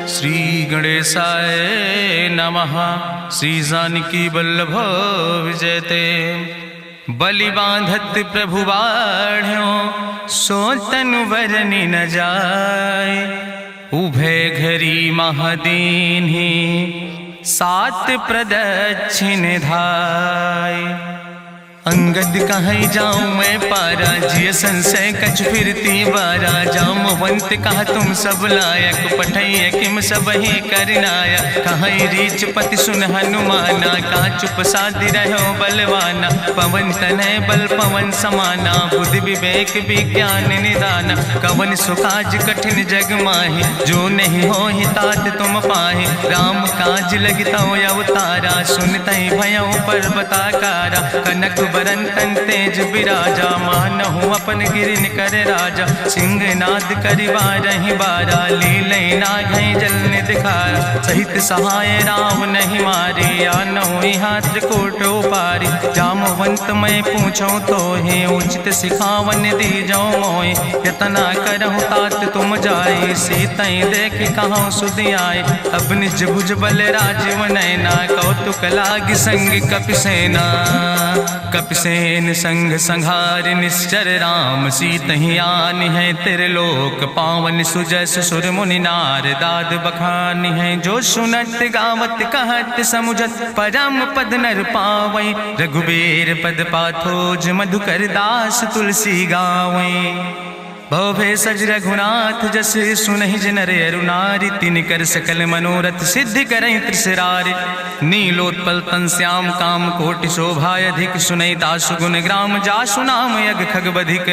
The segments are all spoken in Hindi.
श्री गणेशाय नमः। श्री जानकी वल्लभ विजयते। बलि बांधत प्रभु बाढ़ो सो तनु बरनि न जाय। उभय घरी महादीन्हि सात प्रदक्षिण धाय। अंगद कहीं जाऊं मैं पारा जिय संशय कछ फिरती बारा। जामवंत कहा तुम सब लायक पठैय किम सब ही करनाया। कहीं रीच पति सुन हनुमाना कहा चुप साधि रहो बलवाना। पवन तनय बल पवन समाना बुद्धि विवेक विज्ञान निदाना। कवन सुकाज कठिन जग माहि जो नहीं हो ही तात तुम पाहि। राम काज लगता अवतारा सुनतहि भयउ पर्वताकारा। कनक बरन तन तेज बिराजा मानहु अपन गिरिन कर राजा। सिंह नाद करि बारहि बारा लीलय नागहि जल निधिखारा। सहित सहाय राम नहीं मारे आनहु यहाँ त्रिकोट उपारी। जामवंत मैं पूछूं तो हे उचित सिखावन दीजो मोय। यतना करहु तात तुम जाए सीतई देख कहूँ सुधि आए। अब निज भुज बल राजीव नैना कौतुक लाग संग कपिसेना। कपिसेन संग संहार निश्चर राम सीतहि आनि है त्रिलोक पावन। सुजस सुर मुनि नार दाद बखानि है। जो सुनत गावत कहत समुझत परम पद नर पावै। रघुबीर पद पाथोज मधुकर दास तुलसी गावै। भव भेषज रघुनाथ जस सुनहि जिनर अरुनारि। तिन कर सकल मनोरथ सिद्धि करहि त्रिसरारि। नीलोत्पल तन श्याम काम कोटि शोभाय अधिक। सुनहि दासु गुण ग्राम जासु नाम यज्ञ खग बधिक।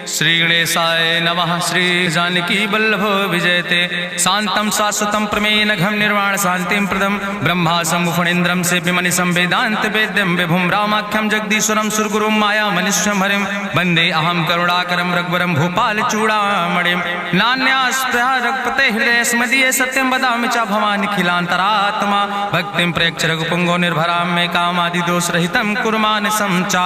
श्री गणेशाय नमः। श्री जानकी वल्लभ विजयते। शांतम शाश्वतम प्रमेय घम निर्वाण शांतिम प्रदम। ब्रह्मा शंभु फणीन्द्रम सेव्यमनिशं वेदांत वेद्यम विभुम रामाख्यम जगदीश्वरम सुरगुरुम माया मनिष्यम हरिम। वंदे अहम करुणाकरम रघुवरम भूपाल चूड़ामणिम। नान्यास्पृहा रघुपते हृदय स्मदीय सत्यम वदामि च भवानिखिलांतरात्मा। भक्तिम प्रयच्छ रघुपुंगो निर्भराम मे कामादि दोष रहितम कुर्मानसं च।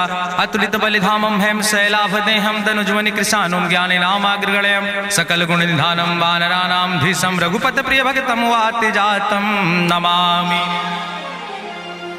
अतुलित बलिधामम हेम शैलाभदेहम दनुजवनि कृशानुम ज्ञाने नामाग्रगणयम। सकल गुण निधानम वानराणाम धीशम रघुपत प्रिय भगतम वाति जातम नमामि।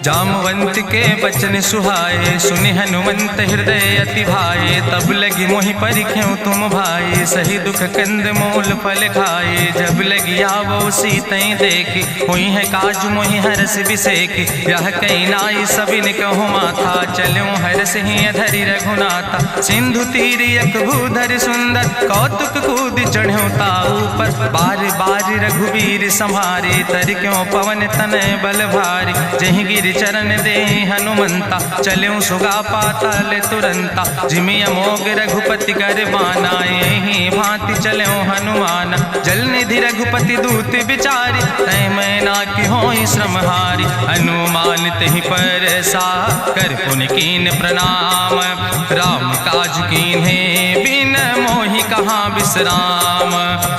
जामवंत के बचन सुहाए सुनि हनुमंत हृदय अति भाए। तब लगी मोहि परिख्यों तुम भाई सही दुख कंद मूल फल खाए। जब लगी आवो सीतई देखी हुई है काज मोहि हरस बिसेकी। यह कई नाई सबिन कहु माथा चलो हरस ही धरि रघुनाथा। सिंधु तीर यक भूधर सुंदर कौतुक कूद चढ़्यो ताऊ पर। बार बार रघुवीर संहारे तर क्यों पवन तनय बल भारी। जहि गिर चरण दे हनुमंता चल्यों सुगा पाताल तुरंता। जिमि अमोघ रघुपति कर बाना यही भांति चल्यों हनुमाना। जल निधि रघुपति दूत बिचारी तय मैना की होई श्रमहारी। हनुमान तहि पर सा कर पुनि कीन प्रणाम। राम काज कीन्हे बिन मोहि कहाँ विश्राम।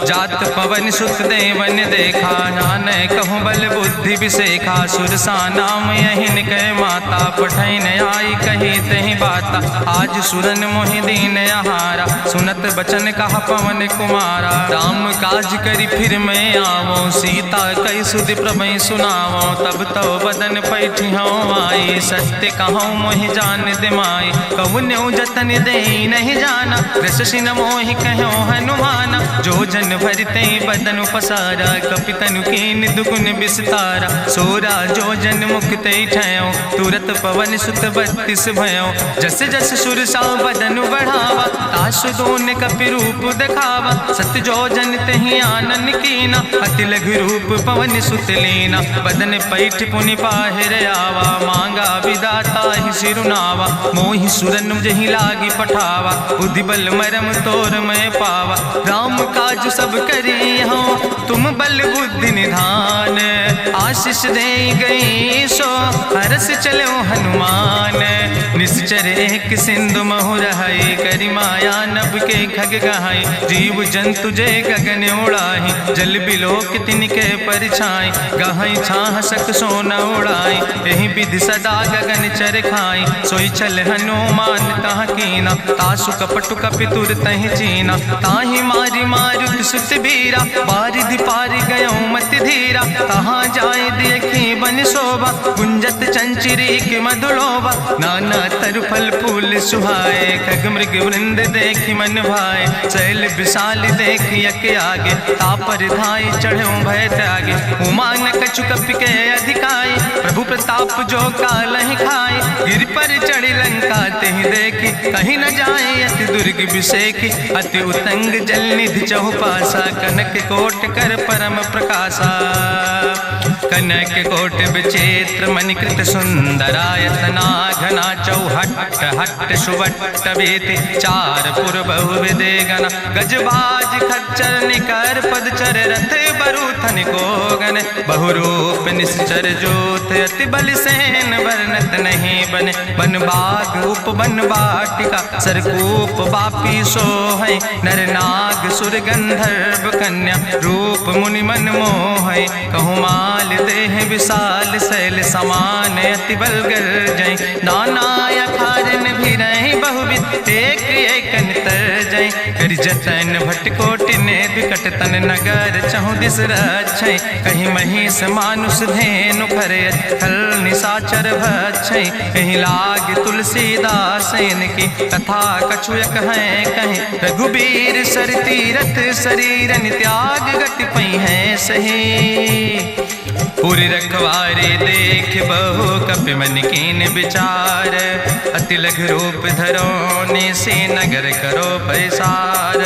जात पवन सुत देवन देखा नानक कहूँ बल बुद्धि विसेखा। सुरसा नाम यहिन कह माता पठैन आई कही तहि बाता। आज सुरन मोहि दीन आहारा सुनत बचन कहा पवन कुमारा। राम काज करी फिर मैं आवो सीता कई सुधि प्रभु सुनावो। तब तो बदन पैठी हूँ आई सत्य कहूँ मोहि जान दिमाई। कहुन्यु जतन दे नहीं जाना रसिन मोहि कहो हनुमाना। जो जन भरते बदन पसारा कपितनु कीन दुगुन विस्तारा। सोरा जो जन मुक्त ठयो तुरत पवन सुत 32 भयो। जस जस सुरसा बदन बढ़ावा तासु दोन कपि रूप दिखावा। सत्य जो जन तहि आनन कीना अति लघु रूप पवन सुत लीना। बदन पैठ पुनि पाहिर आवा मांगा विदाता ही सिरुनावा। मोहि सुरन जहि लागी पठावा बुद्धि बल मरम तोर मैं पावा। राम काज सब करी हो तुम बल बुद्धि निधान। आशीष दे गई सो हरस चलो हनुमान। निश्चर एक सिंधु महु रहाई करी माया नभ के खग गहाई। जीव जंतु जे गगन उड़ाई जल बिलोक तिनके परछाई। गहाई छाह सक सोन उड़ाई यही विधि सदा गगन चर खाई। सोई चल हनुमान तह कीना तासु कपटु कपितुर तहि चीना। ताहि मारी मारुत सुत बीरा बारिधि पारि गयो मति धीरा। तहाँ जाय देखी बन शोभा गुंजत चंचिरी के मधुलोभा। नाना तरु फल फूल सुहाए खग मृग वृंद देखी मन भाए। शैल विशाल देखी यके आगे तापर धाई चढ़ो भय त्यागे। उमान कछु कपि के अधिकाई प्रभु प्रताप जो कालहि खाई। गिर पर चढ़ी लंका तेहि देखी कहीं न जाए अति दुर्ग विषेखी। अति उतंग जल निधि चहुपासा कनक कोट कर परम प्रकाशा। कनक कोट विचित्र मणिकृत सुंदरायतना घना। चौहट्ट हट्ट सुवट्ट बेति चार पुर बहुविधे गना। गजबाज खच्चर निकर पदचर रथ बरूथन को गन। बहुरूप निश्चर जोत अति बल सेन वर्णत नहीं बने। बन बाग उप बन बाटिका सरकूप बापी सोहै। नर नाग सुर गंधर्व कन्या रूप मुनि मन मोहै। कहूँ माल देह विशाल शैल समान अति बलगर जय। नाना अखारन भी रही बहुविध एक एक अंतर जय। कर जतन भटकोटि ने विकट तन नगर चहु दिस रक्षै। कहीं महिष मानुष धेनु खरे खल निशाचर भक्षै। कहीं लाग तुलसीदास इनकी कथा कछुयक है कहीं। रघुबीर सर तीरथ शरीरन त्याग गति पई है सही। पूरी रखवारे देख बहु कपि मन कीन विचार। अति लघु रूप धरो से नगर करो पैसार।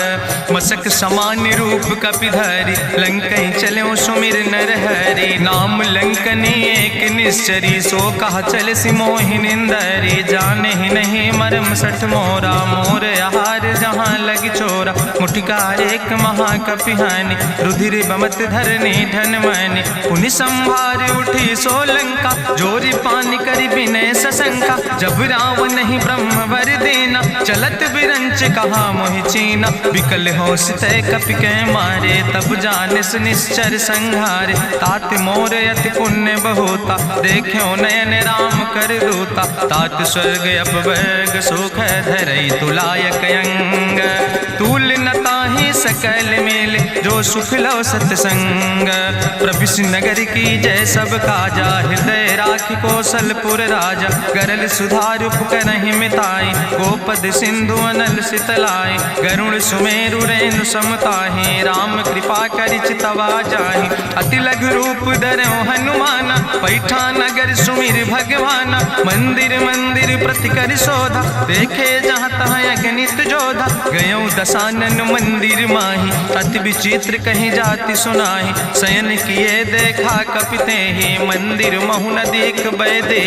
मसक समान रूप कपि धरि लंकई चलो सुमिर नर हरि। नाम लंकनी एक निश्चरी सो कहा चल सिमोहि निंदरी। जाने ही नहीं मरम सठ मोरा मोर आहार जहाँ लग चोरा। मुठिकार एक महाकपि हानि रुधिर बमत धरनी धन मानी। पुनि संभार उठी सोलंका जोरी पानी करी विनय सशंका। जब रावण नहीं ब्रह्म वर देना चलत बिरंच कहा मोहि चीना। विकल हो सितय कपि के मारे तब जानिस निश्चर संहारे। तात मोर अति पुण्य बहुता देखो नयन राम कर रूता। तात स्वर्ग अपवर्ग सुख धरई तुलायक अंग। तूल न ताहि सकल मेल जो सुख लो सत्संग। प्रभिस नगर की जय सब काजा हृदय राखि कौशलपुर राजा। गरल सुधार उपकरहि मिताई गोपद सिंधु अनल सितलाई। गरुण सुमेरु रेणु समताहि राम कृपा करि चितवा जाहि। अति लघु रूप धरो हनुमाना पैठा नगर सुमिर भगवाना। मंदिर मंदिर प्रति कर शोधा देखे जहाँ तहाँ अगणित जोधा। गयो दशानन मंदिर माही अति विचित्र कहीं जाति सुनाही। शयन किए देखा कपिते ही मंदिर महु न देख बैदे।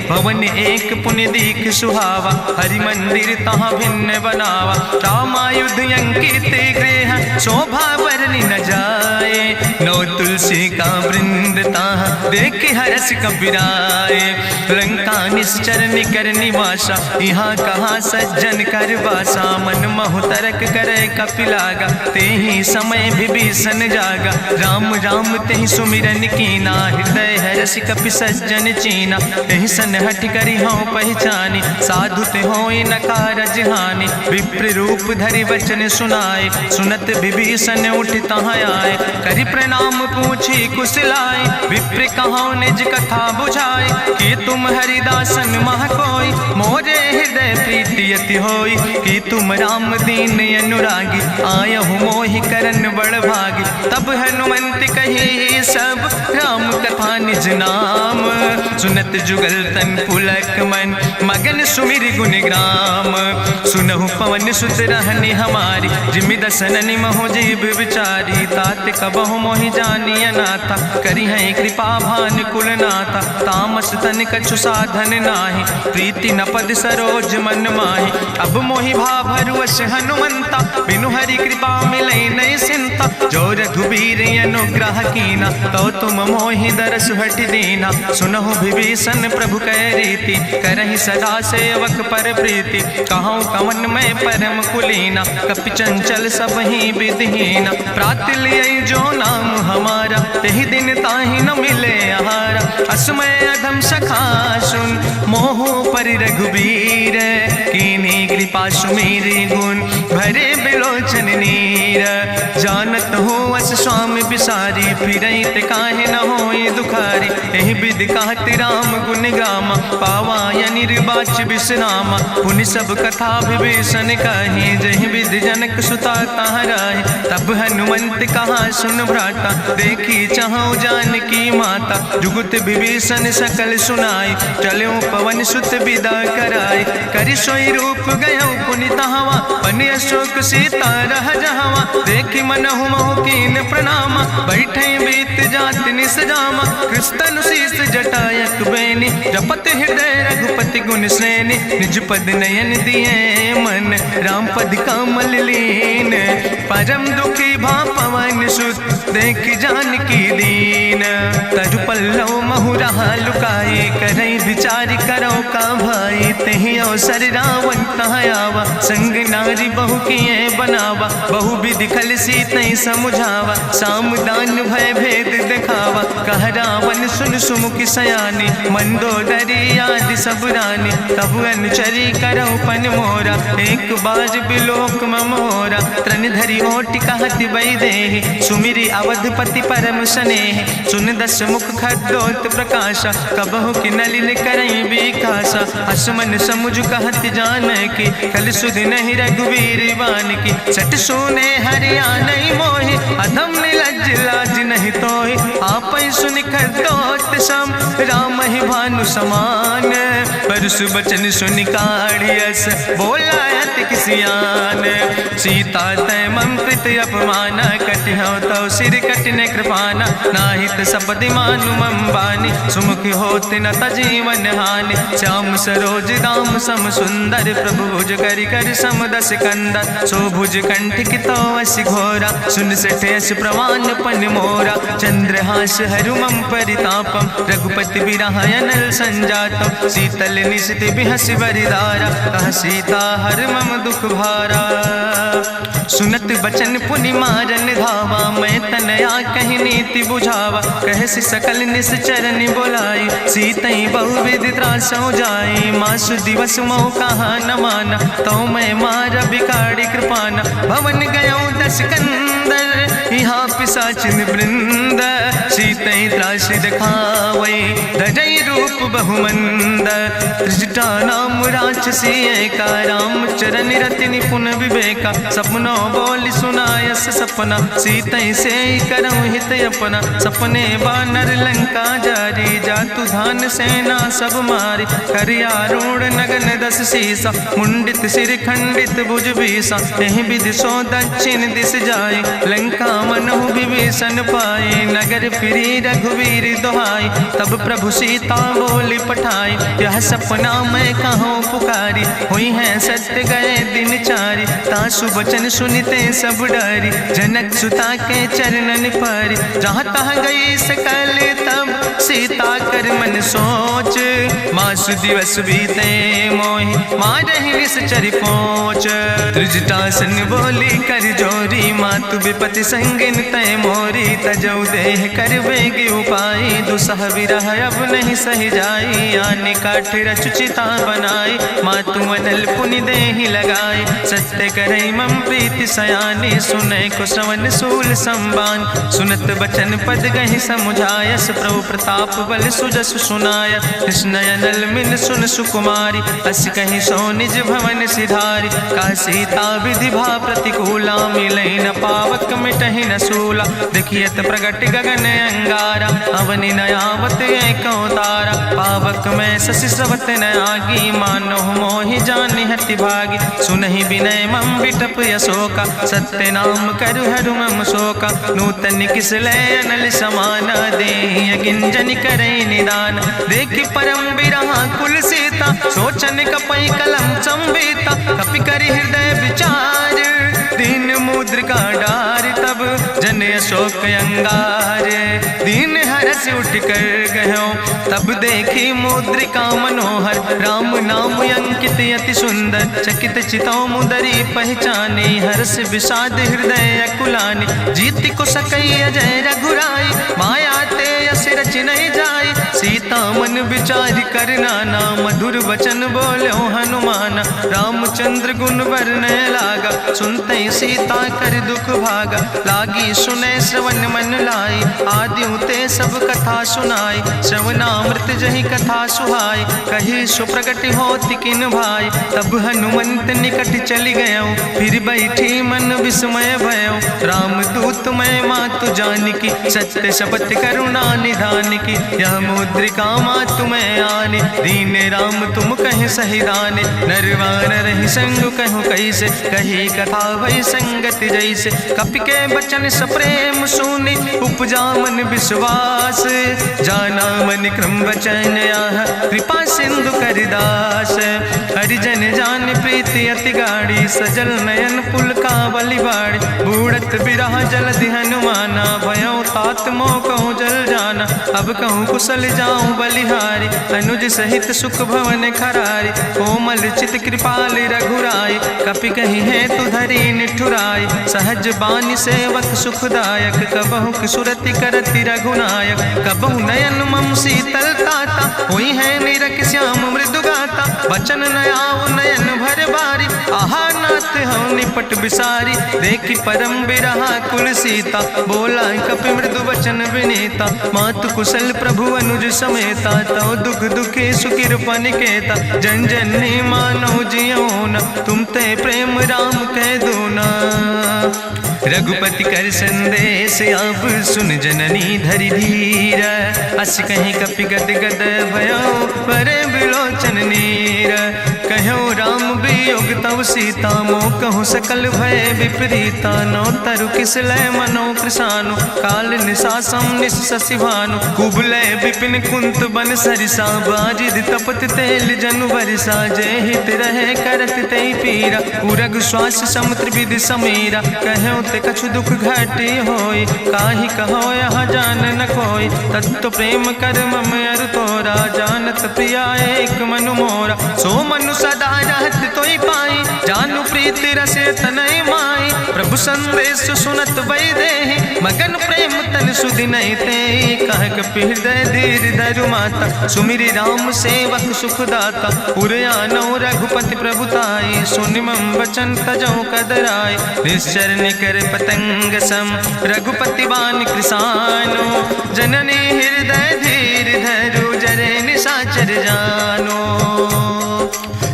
भवन एक पुण्य दीख सुहावा हरि मंदिर तहाँ भिन्न बनावा। रामायुध अंकित गृह शोभा वर्णि न जाए। नौ तुलसी का वृंद तहाँ देख हरस कबीराए। लंका निश्चर निकर निवासा यहाँ कहाँ सज्जन कर वासा। मन महु तरक करे कपिलागा ते ही समय विभीषण जागा। राम राम ते ही सुमिरन कीना हृदय हरस कपि सज्जन चीना। तेहि सन हट करी हों पहचानी साधु ते होई न कारज हानि। विप्र रूप धरि वचन सुनाए सुनत विभीषण उठ तहाँ आए। करि प्रणाम पूछी कुशलाए विप्र कहो निज कथा बुझाए। कि तुम हरिदासन मह कोई मोरे हृदय प्रीति अति होई। कि तुम राम दीन अनुरागी आयहु मोहि करन बड़ भागी। तब हनुमंत कही सब राम कथा निज नाम। सुनत जुगल तन पुलक मन मगन सुमिर गुण ग्राम। सुनहु पवन सुत रहनी हमारी जिमि दसननि महु जीव विचारी। तात कबहु मोहि जानी अनाथा करी है कृपा भान कुलनाथा, तामस तन कछु साधन नाही, प्रीति न पद सरोज मन माही। अब मोहि भाभरुअस हनुमंता, बिनु हरि कृपा मिलै नहीं सिंता। जो रघुबीर अनुग्रह कीना, तो तुम मोहि दरस हट दीना। सुनहु विभीषण प्रभु कै रीति, करहि सदा सेवक पर प्रीति। कहूँ कवन में परम कुलीना, कपि चंचल सब ही विधिहीना। प्रात लियै जो नाम हमारा, तेहि दिन ताहि न मिले आहारा। असमय अधम सखा सुन, मोहु पर रघुबीर। कीन्ही कृपा सुमेरि गुण, भरे बिलोचन नीर। जानत हो अस स्वामी बिसारी, फिरहि ते काहे न होई दुखारी। एहि विधि कहत राम गुण गामा, पावा या निर्बाच विश्रामा। पुनि सब कथा विभीषण कही, जहि विधि जनक सुता कहाँ राहि। तब हनुमंत कहा सुन भ्राता, देखी चाहूँ जानकी माता। जुगुत विभीषण सकल सुनाई, चलो पवन सुत विदा कराई। करि सोई रूप गयो पुनि तहवा, बनि अशोक सीता रह जहवा। देखी मनहु मोह कीन प्रणामा, बैठे बीत जात निस जामा। कृष्ण शीस जटायक बेनी, जपत हृदय रघुपति गुण श्रेणी। निज पद नयन दिए मन, राम पद कमल लीन। परम दुखी भा पवन सुत, देख जानकी दीन। तरु पल्लव महु रहा लुकाई, करई विचार करो का भाई। तेहि अवसर रावण तहाँ आवा, संग नारी बहु किए बनावा। बहु विधि खल सीतै समुझावा, सामदान भय भेद दिखावा। कह रावण सुन सुमुखि सयानी, मंदोदरी आदि सब रानी। तब अनुचरी करौ पन मोरा, एक बाज बिलोक ममोरा। तृण धरि ओटि कहत वैदेही, सुमिरि अवधपति परम स्नेह। सुन दस मुख खद्योत प्रकाशा, कबहु कि नलिन करई बिकासा। असमन समुझ कहत जानकी, कल सुधि नहीं रघुवीर बान की। सट सुने हरिया नहीं मोहि, अधम निलज्ज लाज नहीं तोहि। आपै सुनि खद्योत सम, राम ही भानु समान। परसु बचन सुनि काढ़ियस, बोला अति किसियान। सीता तै मम कृत अपमान, कटिहौ तौ सिर कटिन कृपाना। नाहित सपदि मानु मम बानी, सुमुखि होत न तजीवन हानि। श्याम सरोज दाम सम सुंदर, प्रभु भुज करि कर सम दस कंदर। सो भुज कंठ की तो अस घोरा, सुन सठे अस प्रवान पन मोरा। चंद्रहास हरु मम परितापम, रघुपति बिरहायनल संजातम। शीतल निशित बिहसि बरिदारा, कह सीता हर मम दुख भारा। सुनत बचन पुनि मारन धावा, मैं तनया कहि नीति बुझावा। कहसि सकल निश्चरन बोलाई, सीतई बहुविधि त्रासौ जाई। मासु दिवस मोह कहा न माना, तो मैं मार बिकाड़ी कृपाना। भवन गयो दस कंदर, यहाँ पिशाचिन वृंद। सीतई त्रास दिखावै, धजई रूप बहुमंद। त्रिजटा नाम राक्षसी एका, राम चरण रति निपुण विवेका। सपनो बोल सुनायस सपना, सीतई से करऊँ हित अपना। सपने बानर लंका जारी, जातु धान सेना सब मारी। करियारूढ़ नगन दस सीसा, मुंडित सिर खंडित भुज बीसा। एहि विधि सो दक्षिण दिस जाई, लंका मनहु विभीषण पाई। नगर फिरी रघुवीर दुहाई, तब प्रभु सीता बोली पठाई। यह सपना मैं कहूँ पुकारी, हुई है सत्य गए दिन चारी। तासु वचन सुनिते सब डरी, जनक सुता के चरणन परी। जहाँ तहाँ गई सकल तब, सीता कर मन सोच। मासु दिवस बीते मोहि, मारहि निश्चर पहुँच। त्रिजटासन बोली कर जोरी, मातु विपति संगिन तय मोरी। तजौ देह कर बेग उपाय, दुसह विरह अब नहीं सही जाई। आने काठ रचुचिता बनाई, मातु अनल पुनि देहि लगाई। सत्य करई मम प्रीति सयानी, सुनै को श्रवण सूल संबान। सुनत बचन पद गहि समुझायस, प्रभु प्रताप बल सुजस सुनाय। कृष्णयनल मिल सुन सुकुमारी, अस कहि सो निज भवन सिधारी। का सीता विधि भा प्रतिकूला, मिलै न पावक मिटहि न सूला। देखियत प्रगट गगन अंगारा, अवनि न आवत एको तारा। पावक में शशि स्रवत न आगी, मानो मोहि जानि हति भागी। सुनहि विनय मम विटप अशोका, सत्य तय नाम करु हरु मम शोका नूतन किसलय अनल समाना दे गिंजन करे निदान देखि परम बिरहा कुल सीता सोचन कपई कलम संवेता कपि करि हृदय विचार दीन मुद्रिका डार तब जन अशोक अंगार दीन हरस उठ कर गयो तब देखी मुद्रिका मनोहर राम नाम अंकित अति सुंदर चकित चितौ मुदरी पहचाने हर्ष विषाद हृदय अकुलानी जीत को सकई अजय रघुराई माया ते अस रच नहीं जाई सीता मन विचार करना ना मधुर वचन बोलो हनुमान रामचंद्र गुण वर्णय लागा सुनते सीता कर दुख भागा लागी सुने श्रवण मन लाई आदि ते सब कथा सुनाई श्रवणामृत जहि कथा सुहाई कही सुप्रगट होति किन भाई तब हनुमंत निकट चली गयो फिर बैठी मन विस्मय भयो राम दूत मैं मातु जानकी सत्य शपथ करुणा निधान की यह मुद्रिका मातु मैं आने दीन राम तुम कहे सही दाने नरवान रही संग कहूँ कैसे कही कथा वही संगत जैसे कपि के बचन सप्रेम सुनी उपजा मन विश्वास जाना मन क्रम वचन आह कृपा सिंधु करिदास हरिजन जान प्रीति अति गाड़ी सजल नयन पुल का बलिबाड़ी बूढ़त बिरह जलधि हनुमाना भयो तात मोह कहूँ जल जाना अब कहूँ कुशल जाऊँ बलिहारी अनुज सहित सुख भवन खरारी कोमल चित कृपाल रघुराई कपि कही है तु धरी निठुराई सहज बानी सेवक सुखदायक कबहु किशुरति करति रघुनायक कबहु नयन मम शीतल ताता हुई है निरख श्याम मृदु गाता बचन नयाव नयन भर बारी आहा नाथ हम निपट बिसारी देखी परम बिरहा कुल सीता बोला कपि मृदु वचन विनीता मातु कुशल प्रभु अनुज समेता तो दुख दुखी सुखिर पनिकेता जन जननी मानो जियो न तुम ते प्रेम राम कह दो ना रघुपति कर संदेश अब सुन जननी धरि धीर अस कहीं कपि गद गद भयो परे बिलोचन नीर कहो राम वियोग तव सीता मोह कहूँ सकल भय विपरीता नो तरु किसलय मनो कृषानु काल निशासम निशसिभानु कुबलय विपिन कुंत बन सरिसा बाजिद तपत तेल जनु बरिसा जय हित रहे करत ते पीरा उरग श्वास समुद्र विधि समीरा कहो ते कछु दुख घाटी होई काहि कहो यहाँ जान न कोई तत्व प्रेम कर मम अरु तोरा जानत प्रिया एक मनु मोरा सो मनु सदा रहत तोई पाई जानु प्रीति रसे तनय माई प्रभु संदेश सुनत वै देहि मगन प्रेम तन सुधि नहीं ते कह कपि हृदय धीर धरु माता सुमिरि राम सेवक सुखदाता पुरयानो रघुपति प्रभुताई सुनि मम वचन तजौ कदराय निश्चर निकर पतंग सम रघुपति बान कृसानो जननी हृदय धीर धरु जरे निशाचर जानो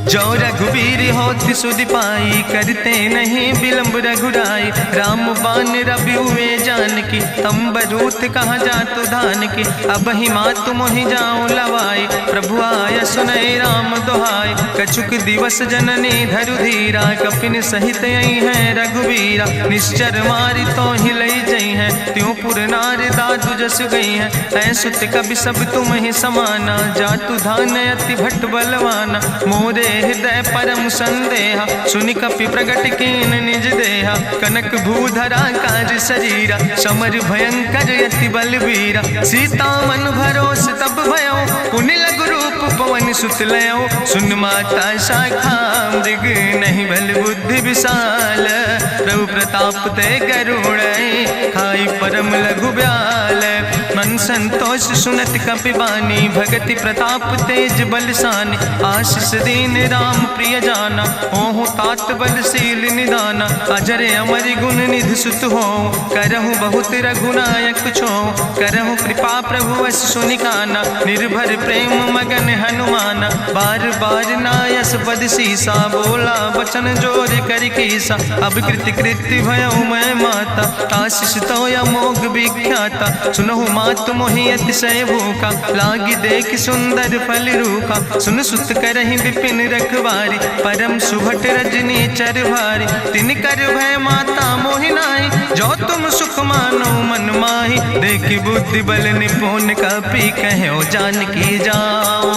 जो रघुवीर होति सुधि पाई करते नहीं विलंब रघुराई राम बान रवि हुए जानकी तंबरूत कहाँ जातु धान की अब ही मातु मोहि जाऊं लवाई प्रभु आय सुनय राम दुहाई कछुक दिवस जननी धरु धीरा कपिन सहित यही है रघुवीरा निश्चर मारी तो ही लई जई है त्यों पुर नार दादु जस गई है ऐसुत कभी सब तुम ही समाना जातु धान अति भट्ट बलवाना मोरे हृदय परम संदेहा सुनि कपि प्रगट कीन निज देहा कनक भूधरा काज शरीरा समर भयंकर यति बलवीरा सीता मन भरोस तब भयो पुनि लघु रूप पवन सुत लयो सुन माता शाखा मृग नहीं बल बुद्धि विशाल प्रभु प्रताप ते करुण खाई परम लघु ब्याल मन संतोष सुनत कपि बानी भगति प्रताप तेज बलसानी आशीष दीन राम प्रिय जाना ओहु तात बलशील निदाना अजर अमर गुण निधि सुत हो करहु बहुत रघुनायक छो करहु कृपा प्रभु अस सुनिकाना निर्भर प्रेम मगन हनुमाना बार बार नायस पद सीसा बोला वचन जोर कर कीसा अब कृति कृति भयो मैं माता आशीष तो अमोघ विख्याता सुनहु मात मात मोहि अतिशय भूखा, लागी देख सुंदर फल रूखा। सुन सुत करहि विपिन रखवारी, परम सुभट रजनी चर भारी। तिन कर भय माता मोहि नाहि, जो तुम सुख मानो मन माहि। देखि बुद्धि बल निपुण कपि, कहो जानकी जाओ।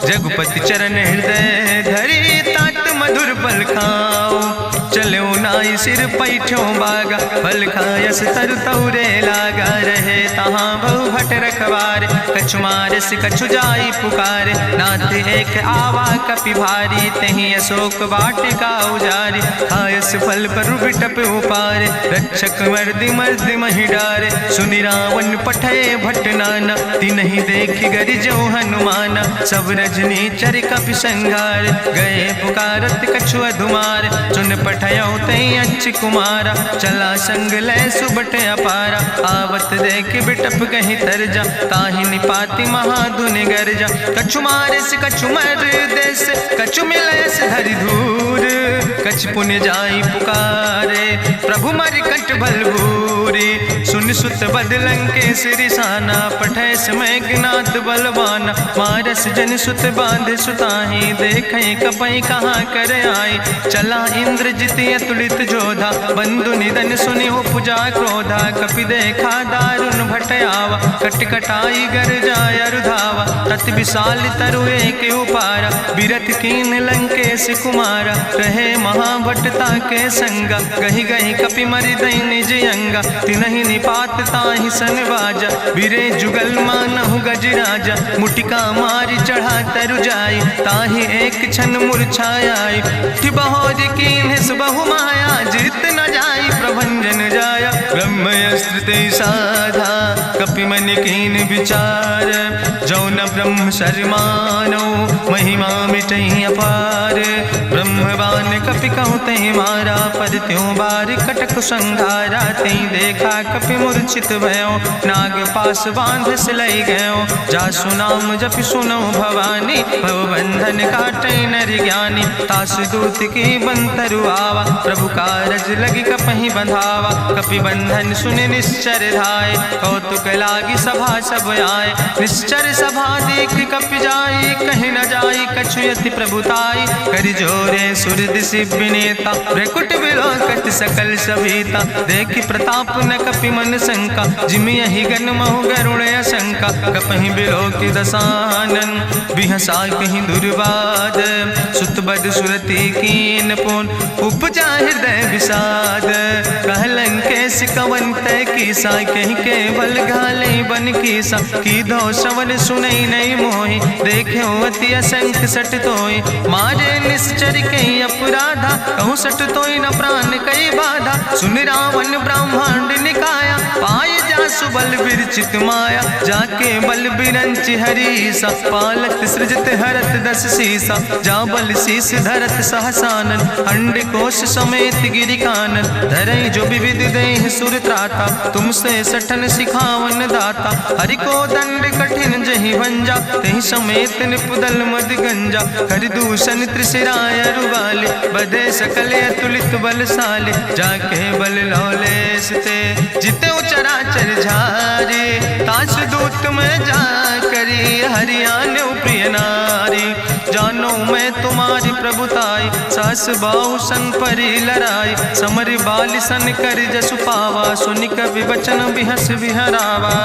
जगुपति चरण हृदय धरि, तात मधुर फल खाओ। चलो नाई सिर पैठो बागा, फल खायस तरु तौरे लागा। रहे तहाँ बहु भट रखवारे, कछु मारस कछु जाई पुकारे। नाथ एक आवा कपि भारी, तहीं अशोक वाटिका उजारी। खायस फल पर बिटप उपारे, रक्षक मर्दि मर्दि महि डारे। सुनि रावण पठय भट नाना, तिन्हि देखि गरिजो हनुमाना। सब रजनी चर कपि संघार, गए पुकारत कछु अधुमार। सुन पठयो तई अच्छ कुमारा, चला संग लय सुबट अपारा। आवत देख बिटप कहीं तरजा, ताहि निपाति महाधुनि गर्जा। कछु मारिस कछु मर देस, कछु मिलयस धरि धूर। कछ पुण्य जाई पुकारे, प्रभु मरि कंठ बल भूरी। सुन सुत बदलं के सिरिसाना, पठय समय ज्ञात बलवाना। मारस जन सुत बांध सुताही, देखें कपई कहाँ कर आई। चला इंद्रजित अतुलित जोधा, बंधु निधन सुनि उपजा क्रोधा। कपि देखा दारुण भटयावा, कट कटाई गर जाय रुधावा। तत विशाल तरु एक उपारा, बिरथ कीन लंकेश कुमारा। रहे महाभटता के संगा, गहि गहि कपि मरि दई निज अंगा। तिनहि निपात ताहि सन बाजा, बिरे जुगल मानहु गजराजा। मुटिका मारि चढ़ा तरु जाई, ताहि एक क्षण मूर्छाई। बहोज कीन्ह बहु माया, जीत न जाई प्रभंजन जाया। ब्रह्मस्त्र ते साधा, कपि मन कीन विचार। जो न ब्रह्म शर्मानो, महिमा मिटई अपार। ब्रह्मवान कपि कहु तहि मारा, पर त्यों बार कटक संघारा। तई देखा कपि मूर्छित भयो, नाग पास बांध सिलई गयो। जासु नाम जपि सुनो भवानी, भव बंधन काटै नर ज्ञानी। तास दूत की बंतरु आवा, प्रभु कारज लगी कपहि बंधावा। कपि बंधन सुनि निश्चर धाय, कौतुक लागी सभा सब आए। निश्चर सभा देख कपि जाई, कहीं न जाई कछु यति प्रभुताई। करि जोरे सुर दिसि विनेता, भ्रकुट विलोकत सकल सभीता। देखि प्रताप न कपि मन शंका, जिमि यहि गन महु गरुण असंका। कपहि बिलोकि दसानन, बिहसा कहीं दुर्वाद। सुत बद सुरति कीन पुन, उपजा हृदय विषाद। कहलन केस कवन तय कीसा, कहीं केवल घाले बन कीसा। कीधो श्रवण सुनई नहीं मोहि, देख्यो अति असंख सट तोय। मारे निश्चर कई अपराधा, कहूँ सट तोय न प्राण कई बाधा। सुन रावण ब्रह्मांड निकाया, पाय जासु बल विरचित माया। जाके बल बिरंच हरीसा, पालक सृजत हरत दस सीसा। जा बल शीस धरत सहसानन, अंड कोश समेत गिरि कानन। धरई जो विविध देह सुर त्राता, तुमसे सठन सिखावन दाता। हरि को दंड कठिन जहि भंजा, तहि समेत निपुदल मद गंजा। कर दूषण त्रिशिराय रुवाले, बधे सकल अतुलित बलशाले। जाके बल लौलेस ते, जिते चराचर झारे। तास दूत में जा करी, हरियाण प्रिय नारी। जानो मैं तुम्हारी प्रभुताई, सास बाहु सन परी लड़ाई। समर बाल सन कर जसु पावा, सुनि कवि वचन बिहस बिहरावा।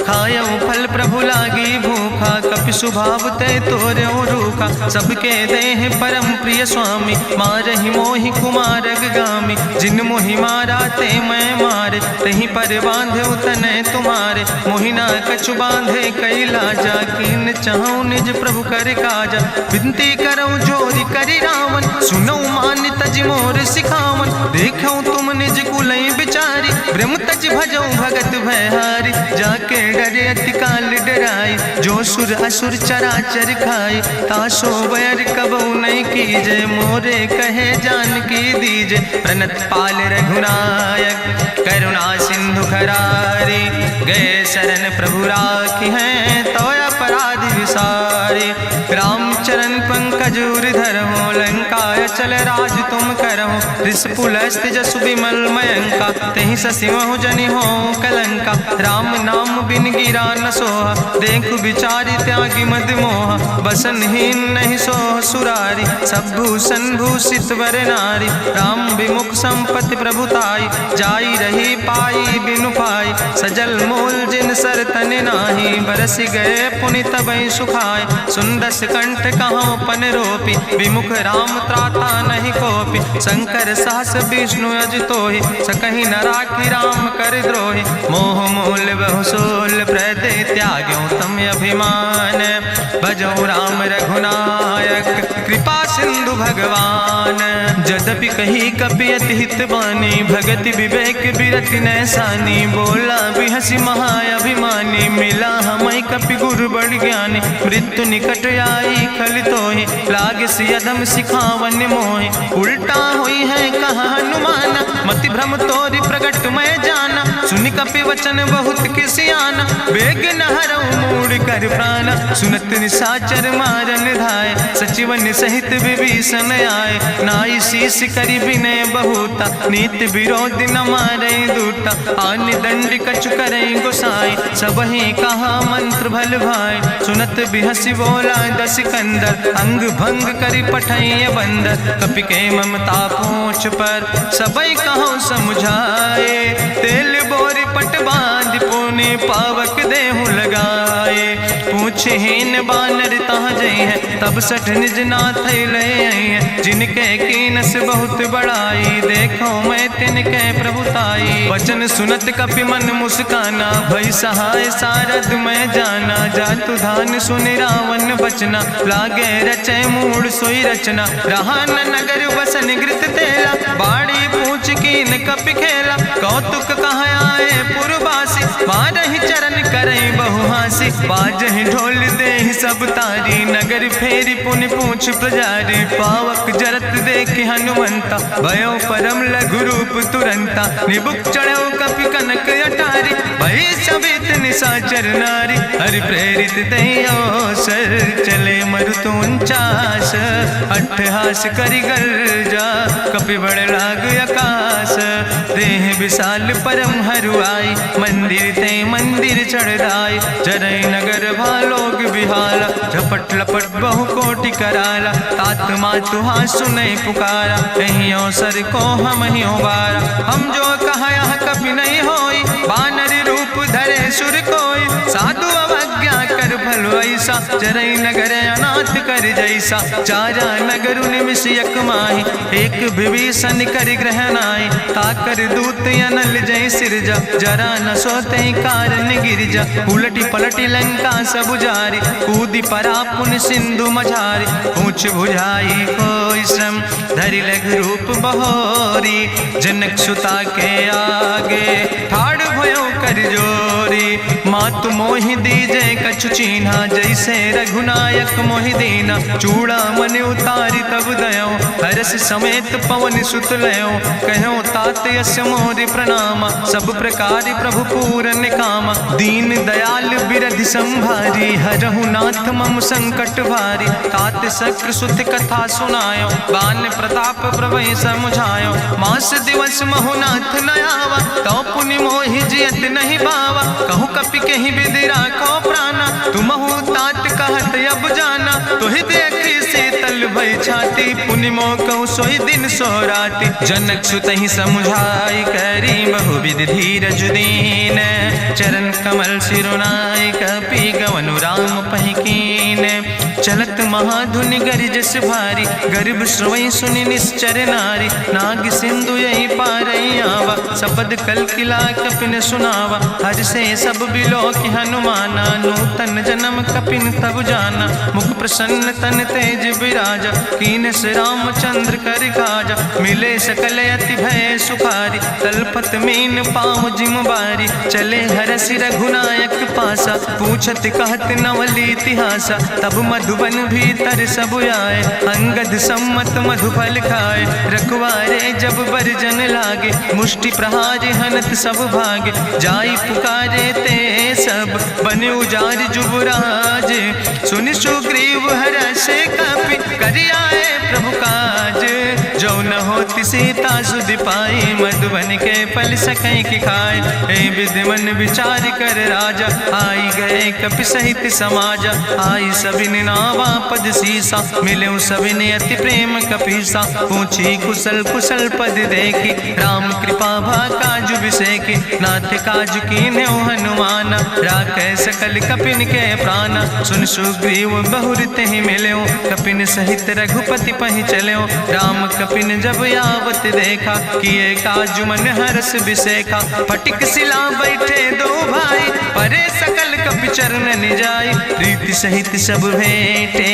खायो फल प्रभु लागी भूखा, कपि स्वभाव ते तोर्यो रूखा। सबके देह परम प्रिय स्वामी, मारहि मोहि कुमार गामी। जिन मोहि मारा ते मैं मारे, तहीं पर बांधे तनै तुम्हारे। मोहि ना कछु बांधे कई लाजा, कीन चाहूं निज प्रभु कर काजा। विनती करऊं जोरि करि रावण, सुनऊ मान तज मोर सिखावन। देखऊं तुम निज कुलई बिचारी, ब्रह्म तज भजऊं भगत भयहारी। जाके डरे अति काल डराई, जो सुर असुर चराचर खाई। तासो बैर कबऊ नहीं कीजे, मोरे कहे जानकी दीजे। प्रणत पाल रघुनायक, करुणा सिंधु खरारी। गए शरण प्रभु राखी हैं, तो अपराध विसारी। रामचरण पंकज धर हो, लंका आय चल राज तुम करहु, ऋषपुलस्त्य जसु विमल मयंका, तेहि ससिमहु जनि हो कलंका। राम नाम बिन गिरा न सोहा, देखु विचारि त्यागी मद मोहा। बसनहीन नहीं सोह सुरारी, सब भूषण भूषित वर नारी। राम विमुख संपत्ति प्रभुताई, जाई रही पाई बिनु पाई। सजल मूल जिन सर तन नाही, बरस गए पुनि तबहि सुखाय। सुंदस कंठ कहाँ पन रोपी, विमुख राम त्राता नहीं कोपी। शंकर सहस विष्णु अजितोहि, सकहि न राखि राम कर द्रोहि। मोह मूल बहु सोल प्रदे, त्याग्यों तम अभिमान। भजौ राम रघुनायक, कृपा सिंधु भगवान। जदपि कही कपि अति हित बानी, भगति विवेक बिरति नैसानी। बोला बिहसि महाअभिमानी, मिला हमय कपि गुरु बड़ ज्ञानी। मृत्यु निकट आई खल तोहि, लागे सियदम सिखावन मोहि। उल्टा हुई है कहा हनुमान, मति भ्रम तोरि प्रगट मैं जाना। सुनि कपि वचन बहुत किसियाना, बेग न हरऊ मूढ़ कर प्राण। सुनत निशाचर मारन धाय, सचिवन सहित विभीषण आए। नाई शीस करि विनय बहुता, नीति विरोध न मारै दूता। आन दंड कछु करै गोसाई, सबहि कहा मंत्र भल भाई। सुनत बिहसि बोला दस कंदर, अंग भंग करि पठैय बंदर। कपि के ममता पूछ पर, सबई कहो समुझाए। तेल बोरी पट बांध पुनि, पावक देहु लगाए। पूछहीन बानर तहाँ जई है, तब सठ निज नाथ ले आई है। जिनके कीनस बहुत बड़ाई, देखो मैं तिनके प्रभुताई। वचन सुनत कपि मन मुस्काना, भई सहाय सारद मैं जाना। जातु धान सुनि रावण बचना, लागे रचय मूढ़ सोई रचना। रहा न नगर बसन घृत तेला, बाड़ी पूछ कीन कपि खेला। कौतुक कहाँ आए पुरवासी, मारहि चरण करई बहुहासी। बाजहि ढोल देहि सब तारी, नगर फेरी पुनि पूछ पुजारी। पावक जरत देखि हनुमंता, भयो परम लघु रूप तुरंता। निबुक चढ़ो कपि कनक अटारी, भई सवित निशाचर नारी। हरि प्रेरित तहि अवसर, चले मरुत 49। अट्ठहास करि गर्जा, कपि बड़ लाग आकाश। देह विशाल परम हरुआई, मंदिर ते मंदिर चढ़ाई। जरै नगर भालोग बिहाला, झपट लपट बहु कोटि कराला। तात मातुहा सुनै पुकारा, कहीं अवसर को हम ही बारा। हम जो कहा यह कभी नहीं होई, बानर रूप धरे सुर कोई। साधु अवज्ञा कर भल ऐसा, जरै नगर अनाथ कर जैसा। चारा नगर निमिष यक माही, एक विभीषण कर ग्रह नाई। ताकर दूत अनल जय सिरजा, जरा न सोते कारण गिरजा। उलटी पलटी लंका सब जारी, कूदी परा पुन सिंधु मझारी। पूछ बुझाई कोई श्रम, धरि लघु रूप बहोरी। जनक सुता के आगे, ठाड़ भयो कर जोरी। मातु मोहि दीजे कछु चीन्हा, जैसे रघुनायक मोहि दीना। चूड़ा मन उतारी तब दयो, हरस समेत पवन सुत लयो। कहो तात यस मोरि प्रणामा, सब प्रकार प्रभु पूरन कामा। दीन दयाल बिरधि संभारी, हरहु नाथ मम संकट भारी। तात शक्र सुत कथा सुनायो, बान प्रताप प्रभय समुझायो। मास दिवस महु नाथ न आवा, तो पुनि मोहि जियत नहीं बावा। कहु कपि कहि विधि राखो प्राणा, तुमहु तात कहत अब जाना। तोहि देखी शीतल भई छाती, पुनि मोह कहु सोई दिन सोराती। जनक सुतहि समुझाई, करी बहु विधि धीरज दीन। चरण कमल सिरुनाई, कपि गवनु राम पहि कीन। चलत महाधुनि गरिजस भारी, गर्भ श्रोई सुनि निश्चर नारी। नाग सिंधु यही पारई आवा, सबद कल किला कपिन सुनावा। हर से सब बिलो कि हनुमाना, नूतन जन्म कपिन तब जाना। मुख प्रसन्न तन तेज विराजा, कीनस रामचंद्र कर काजा। मिले सकल अति भय सुखारी, तलपत मीन पाँव जिम बारी। चले हरस रघुनायक पासा, पूछत कहत नवल इतिहासा। तब मधुबन भीतर सब आए, अंगद सम्मत मधुफल खाए। रखवारे जब बरजन लागे, मुष्टि प्रहार हनत सब भागे। जाई पुकारे ते सब, बन उजार जुबराज। सुनि सुग्रीव हरषे कपि, करि आए प्रभु काज। न होती सीता सुध पाई, मधुबन के फल सकै की खाए। हे विधि मन विचार कर राजा, आई गए कपि सहित समाजा। आई सबिन नावा पद सीसा, मिले सबिन अति प्रेम कपीसा। पूछी कुशल कुशल पद देखी, राम कृपा भा काजु बिसेकी। नाथ काजु कीन्हे हनुमान, राखे सकल कपिन के प्राण। सुन सुग्रीव बहुर तेहि मिल्यो, कपिन सहित रघुपति पहि चल्यो। राम कपिन जब यावत देखा, किए काजु मन हरस बिसेखा। फटिक सिला बैठे दो भाई, परे सकल कपि चरण जाय। प्रीति सहित सब भेंटे,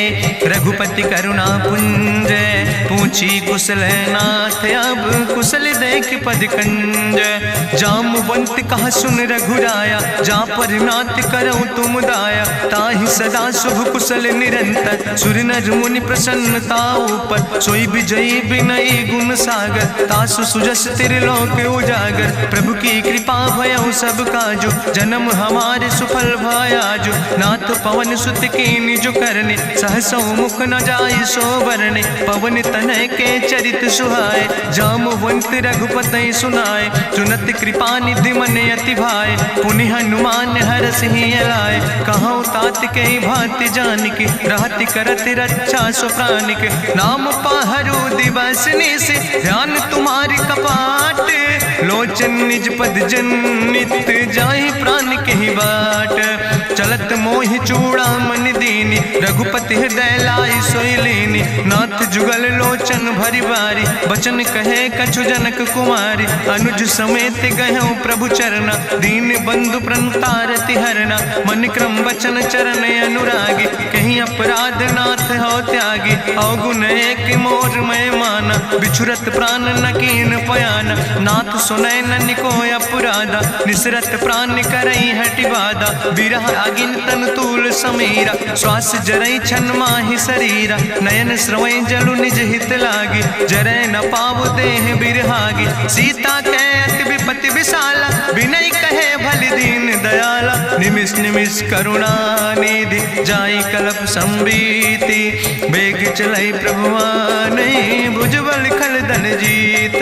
रघुपति करुणा पुंज। पूछी कुशल नाथ, अब कुशल देख पद कंज। जामवंत कहा सुन रघुराया, जा पर नाथ करऊँ तुम दाया। ताहि सदा शुभ कुशल निरंतर, सुर नर मुनि प्रसन्नता ऊपर। सोई विजयी विनयी गुण सागर, तासु सुजस त्रिलोक उजागर। प्रभु की कृपा भयउ सब काजु, जन्म हमारे सुफल भयाजु। नाथ पवन सुत कीन्हि जो करने, सहसौ मुख न जाय सो बरने। पवन तनय के चरित सुहाए, जामवंत रघुपति सुनाए। चुनत कृपा निधि मन अति भाए, पुनि हनुमान हरषि लाए। कहौं तात के भांति जानिके, रहति करत रक्षा सो प्राणिके। नाम पाहरु दिवस निशि, ध्यान तुम्हारी कपाट। लोचन निज पद जनित, जाहि प्राण के ही बाट। चलत मोहि चूड़ामणि दीनी, रघुपति हृदय लाई सोई लीनी। नाथ जुगल लोचन भरि बारी, बचन कहे कछु जनक कुमारी। अनुज समेत गहऊँ प्रभु चरना, दीन बंधु प्रणतारति हरना। मन क्रम बचन चरण अनुरागी, कहीं अपराध नाथ हो त्यागी। अवगुण एक मोर मैं माना, बिछुरत प्राण न कीन पयाना। नाथ सुनय ननि को अपराधा, निसरत प्राण करई हटि बाधा। बिरह आगिन तन तूल समीरा, श्वास जरई छन माहि शरीरा। नयन श्रवै जलु निज हित लागी, जरै न पाव देह बिरहागी। सीता के अति विपति विशाला, विनय कहे भलि दीन दयाला। निमिष निमिष करुणा निधि, जाई कलप संबीति। बेग चलई प्रभुवानई, भुजबल खल धन जीत।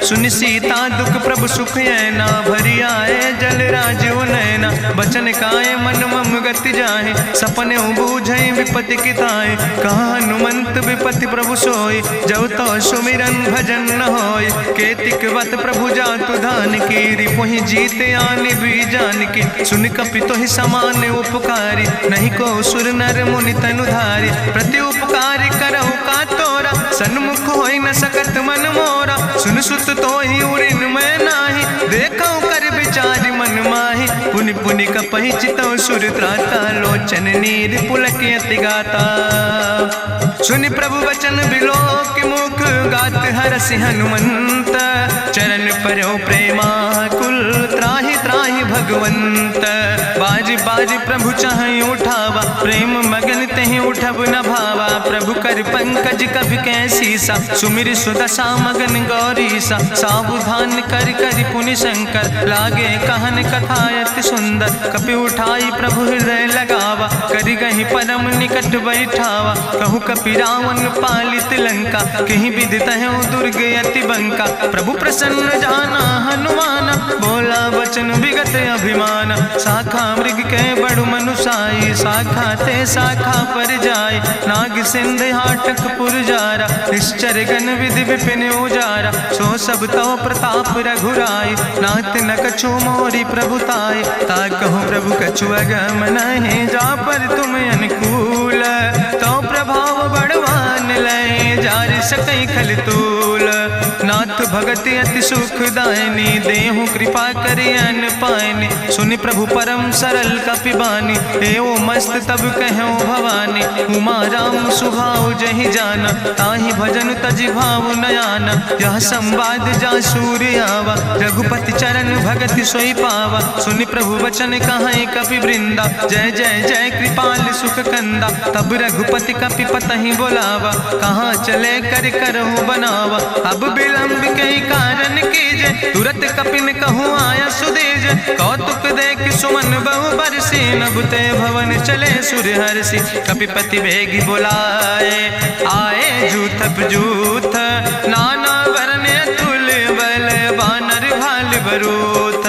सुनि सीता दुख प्रभु सुख ऐना, भरि आए जल राजो नैना। बचन काए मन मम गति जाहे, सपने बूझई विपति किताए। कहा हनुमंत विपति प्रभु सोई, जब तो सुमिरन भजन न होय। केतिक वत प्रभु जातु धान की, रिपुहि जीत आनि भी जान की। सुन कपि तोहि समान उपकारी, नहीं को सुर नर मुनि तनुधारी। प्रति उपकार करहु का तोरा, सन्मुख होई न सकत मन मोरा। सुन सुत तोहि उरिन मैं नाही, देखौ कर विचार मन माहि। पुनि पुनि कपहि चितौ सुर त्राता, लोचन नीर पुलक अति गाता। सुनि प्रभु वचन बिलोक मुख, गात हरषि हनुमंत। चरण पर्यो प्रेमाकुल, त्राहि त्राहि भगवंत। बाज बाज प्रभु चाहि उठावा, प्रेम मगन तेहि उठब न भावा। प्रभु कर पंकज कभि कैसीसा, सुमिर सुदशा मगन गौरीसा। सावधान कर कर पुनि शंकर, लागे कहन कथा अति सुंदर। कपि उठाई प्रभु हृदय लगावा, करि गहि परम निकट बैठावा। कहु कपि रावण पालित लंका, कहीं विधि तहु दुर्ग अति बंका। प्रभु प्रसन्न जाना हनुमाना, बोला वचन विगत अभिमान। शाखा मृग के बड़ु मनुसाई, शाखा ते शाखा पर जाय। नाग सिंध हाटक पुरजारा, निश्चर गण विधि विपिन उजारा। सो सब तव प्रताप रघुराई, नाथ न कछु मोरी प्रभुताई। ता कहूँ प्रभु कछु अगम नहीं, जा पर तुम अनुकूल। तो प्रभाव बड़वान लय, जार सकई खल तूल। नाथ भगति अति सुखदायनी, देहु कृपा करि अन पायनी। सुनि प्रभु परम सरल कपिबानी, एवो मस्त तब कहूँ भवानी। उमा राम सुभाव जहि जाना, ताहि भजन तजि भाव नयाना। यह संवाद जा सूर्य आवा, रघुपति चरण भगति सोई पावा। सुनि प्रभु वचन कहाई कपि वृंदा, जय जय जय कृपाल सुख कंदा। तब रघुपति कपि पतहि बोलावा, कहाँ चले कर करहु बनावा। अब विलंब कई कारण कीजे, तुरत कपिन कहूँ आया सुदेज। कौतुक देख सुमन बहु बरसी, नभ ते भवन चले सुर हरषि। कपिपति वेगी बुलाए, आए जूथप जूथ, नाना रूथ।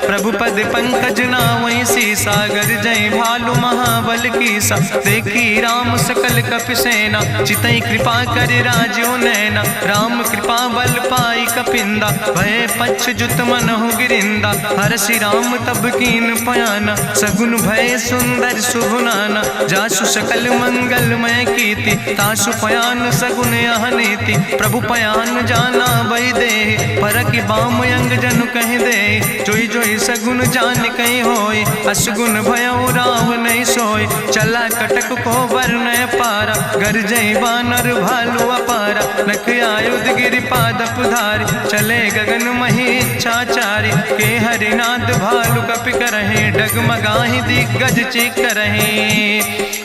प्रभु पद पंकज नावै सीसा, गर्जै भालु महाबल कीसा। देखी राम सकल कपि सेना, चितई कृपा कर राजो नैना। राम कृपा बल पाई कपिंदा, भय पक्ष जुत मनहु गिरिंदा। हरषि राम तब कीन पयाना, सगुन भय सुंदर शुभ नाना। जासु सकल मंगलमय कीर्ति, तासु पयान सगुन यह नीति। प्रभु पयान जाना बई दे, परकि बाम अंग जन कह दे। जोई जोई सगुन जान कहीं होय, असगुन भयउ राव नहीं सोय। चला कटक को वर्णय पारा, गर्जई बानर भालु अपारा। नख आयुध गिरि पादप धारी, चले गगन मही इच्छाचारी। के हरिनाद भालु कपि करहि, डगमगाहि दिग्गज चिकरहि।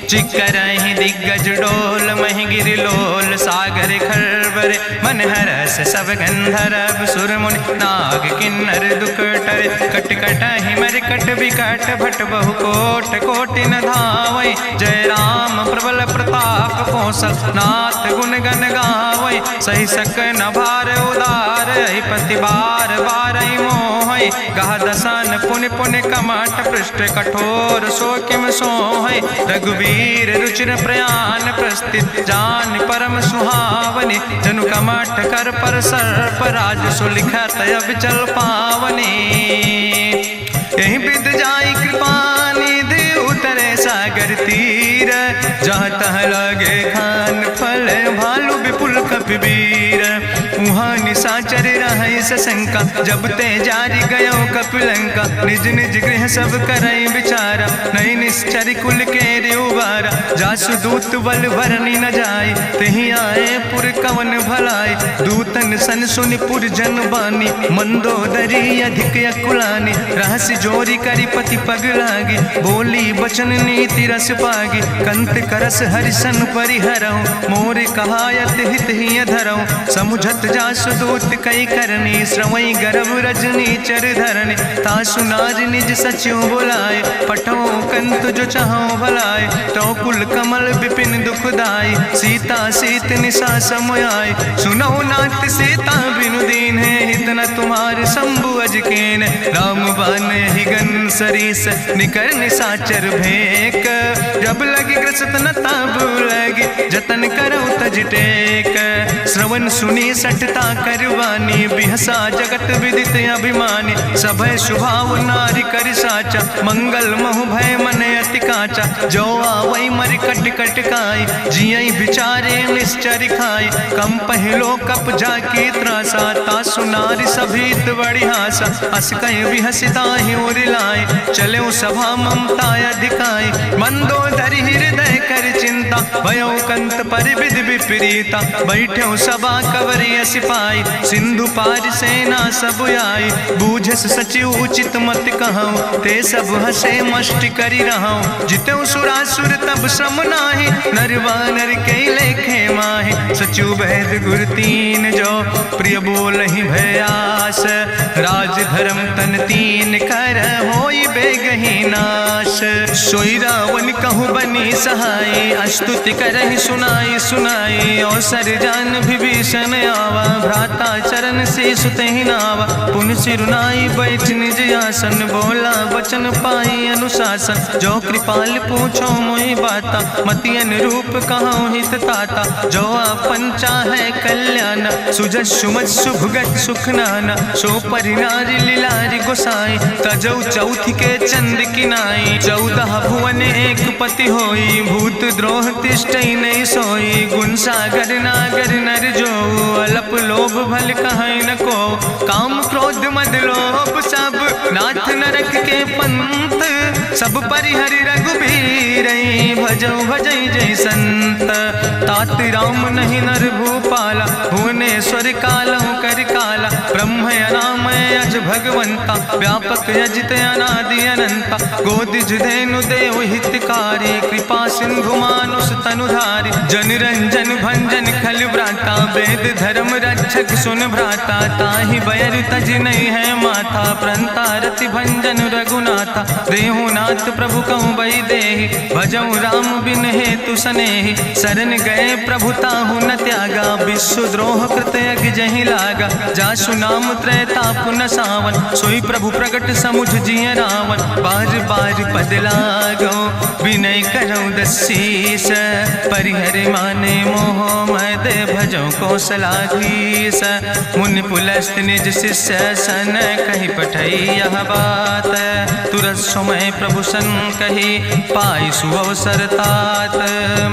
चिकरहि दिग्गज डोल, महि गिरि लोल। सागर खरबर मन हरस, सब गंधर्व सुर मुनि। नाग किन्नर दुख टरे, कट कटहि मरकट विकट। भट बहु कोट कोटि न धावै, जय राम प्रबल प्रताप कौशल। नाथ गुण गण गावै, सही सक न भार उदार। पति बार बार मोहै, गह दसन पुन पुन कमठ। पृष्ठ कठोर सो किम सोहै, रघुवीर रुचिर प्रयाण। प्रस्थित जान परम सुहावनी, जनु कमठ कर पर सर्प। राज सुलिखत अविचल पावनी, यही विद जाई कृपा निधि। उतरे सागर तीर, जहाँ तह लगे खान फल। भालु विपुल कपिवीर, उहाँ निशाचर रहै सशंका। जब ते जारी गयो कपिलंका, निज निज गृह सब करई विचारा। नहीं निश्चर कुल के उबारा, जासु दूत बल भरनी न जाय। तेहि आए पुर कवन भलाई, दूतन सन सुनि पुर जन बानी। मंदोदरी अधिक अकुलानी, रहस्य जोरी करी पति पग लागी। बोली बचन नीति रस पागी, कंत करस हरिसन परिहरऊँ। मोर कहायत हित ही धरऊँ, समुझत जासु दूत कई करनी। श्रवई गर्भ रजनी चर धरनी, तासु नार निज सचिव बुलाए। पठो कंत जो चाहो भलाए, तो कुल कमल विपिन दुखदाई। सीता सीत निशा समयाय, सुनो नाथ सीता बिनु दीन है। हित न तुम्हारे शंभु अजकेन, राम बान ही गन सरीस। निकर निशाचर भेक, जब लगी ग्रसत न ताब लगी। जतन करो तज टेक, श्रवण सुनी सटता करवानी। बिहसा जगत विदित अभिमानी, सभय स्वभाव नारी कर साचा। मंगल महु भय मन अति काचा, जो आवै मर कट कट खाई। जियई विचारे निश्चर खाई, कम पहलो कप जाकी त्रासा। तासु नारी सभीत बड़ी हासा, अस कह विहसिता ही उरिलाए। चले सभा ममता अधिकाई, मंदोदरी हृदय कर चिंता। भयो कंत पर विध विपरीता, बैठे सभा कवरिय सिपाही। सिंधु पार सेना सब आई, बूझस सचिव उचित मत कहूँ। ते सब हसे मष्ट करी रहूँ, जितेऊ सुरासुर तब श्रम नाही। नरवानर के लेखे माहि, सचिव भेद गुर तीन जो। प्रिय बोल ही भयास, राज धर्म तन तीन कर। होई बेगही नाश, सोई रावण कहूँ बनी सहाय। अस्तुति करहि सुनाई सुनाई, अवसर जान विभीषण आवा। भ्राता चरण से सुतहि नावा, पुन सिरुनाई बैठ निज आसन। बोला वचन पाई अनुशासन, जो कृपाल पूछो मोहि बाता। मति अनुरूप कहूँ हित ताता, जो आपन चाहे कल्याण। सुजस सुमत सुभगत सुख नाना, सो परिनारी लीलारी गोसाई। तजौ चौथ के चंद किनाई, 14 भुवन एक पति होई। भूत द्रोह तिष्ठई नहीं सोई, गुण सागर नागर नर जो। अलप लोभ भल कहीं न को, काम क्रोध मद लोभ सब। नाथ नरक के पंथ, सब परिहरि रघुबीर। भजौ भजै जय संत, तात राम नहीं नर भूपाला। भुवनेश्वर कालहु कर काला, ब्रह्म अनामय अज भगवंता। व्यापक अजित अनादि अनंता, गोदिज धेनु देव हितकारी। कृपा सिंधु मानुष तनुधारी, जन रंजन भंजन खल व्राता। वेद धर्म रक्षक सुन भ्राता, ताहि बैर तज नहीं है माथा। प्रंता रति भंजन रघुनाथा, देहु नाथ प्रभु कहूँ बई देहि। भजऊ राम बिन हेतु सनेहि, शरण गए प्रभु ताहु न त्यागा। विश्व द्रोह कृत यज्ञ जहि लागा, जासु नाम त्रैताप न सावन, सोई प्रभु प्रगट समुझ जिय रावण। बार बार पद लागो विनय करौ दसीस, परिहर माने मोह मद भजो कौशलाधीश। मुनि पुलस्त निज शिष्य सन कहि पठई यह बात, तुरत समय प्रभु सन कही पाई सुअवसर तात।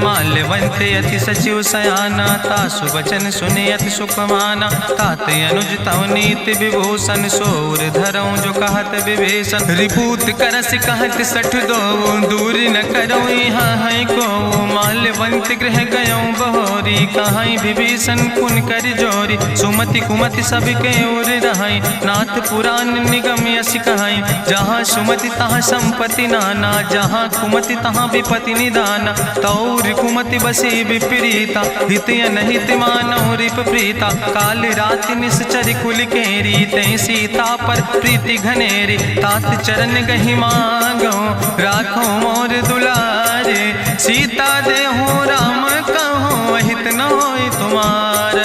माल्यवंत अति सचिव सयाना, तासु वचन सुने अति सुख माना। तात अनुज तव नीति विभूषण, सोर धरऊं जो कहत विभीषण। रिपूत करस कहत सठ दो, दूर न करऊं यहाँ है को। माल्यवंत गृह गयऊं बहोरी, कहाई विभीषण पुन कर जोरी। सुमति कुमति सबके ओर रहाई, नाथ पुराण निगम यश कहाई। जहाँ सुमति तहाँ संपत्ति नाना, जहाँ कुमति तहाँ विपत्ति निदाना। तौर कुमति बसी विपरीता, हित अनहित मानव रिप प्रीता। काल राति निश्चर कुल केरी, तै सीता पर प्रीति घनेरी। तात चरण गहि मांगो, राखो मोर दुलारे। सीता देहु राम कहो, अहित न होय तुम्हार।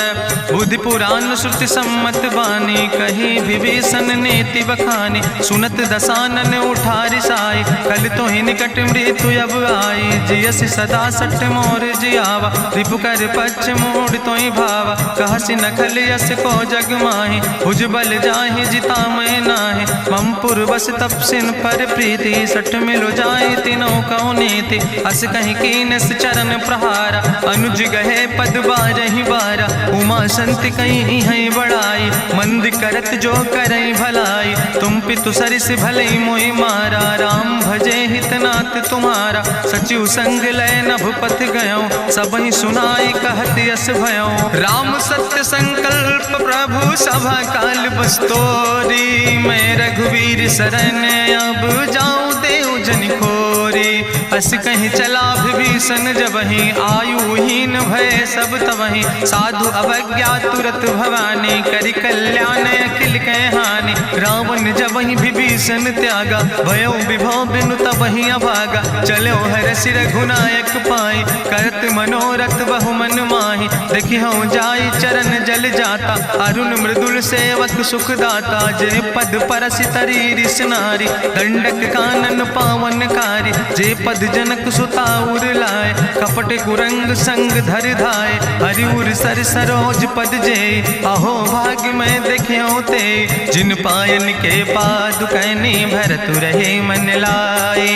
बुद्धि पुराण श्रुति सम्मत बानी, कही विभीषण नीति बखानी। सुनत दसानन उठारि साई, कल तो ही निकट मृत्यु अब आई। जियसि सदा सठ मोर जियावा, रिपु कर पक्ष मोड़ तो ही भावा। कहसि नखल यस को जग माहि, भुज बल जाहि जिता मैं नाहि। ममपुर बस तपसिन पर प्रीति, सठ मिलो जाए तीनों कौ नीति। अस कहीं कीनस चरण प्रहारा, अनुज गहे पद बारहि बारा। उमा संत कहीं है बड़ाई, मंद करत जो करई भलाई। तुम पितु सरिस भले मोहि मारा, राम भजे हितनाथ तुम्हारा। सचिव संग लय नभ पथ गयो, सबहि सुनाई कहत यस भयो। राम सत्य संकल्प प्रभु सभा काल बस्तोरी। मैं रघुवीर शरण अब जाऊं देव जन खोरी। अस कहीं चला विभीषण जबहि, आयुहीन भय सब तबहि। साधु अवज्ञा तुरत भवानी, करि कल्याण अखिल कै हानि। रावण जबहि विभीषण त्यागा, भयो विभव बिनु तबहि अभागा। चलो हरषि रघुनायक पाई, करत मनोरथ बहु मन माहि। देखिहु जाई चरण जल जाता, अरुण मृदुल सेवक सुख दाता। जे पद परसि तरी रिस नारी, दंडक कानन पावन कारी। जे पद जनक सुता उर लाए, कपट कुरंग संग धर धाय। हरिउर सर सरोज पद जे, अहो भाग्य मैं देखियो ते। जिन पायन के पादुकैनी, भरत रहे मन लाए।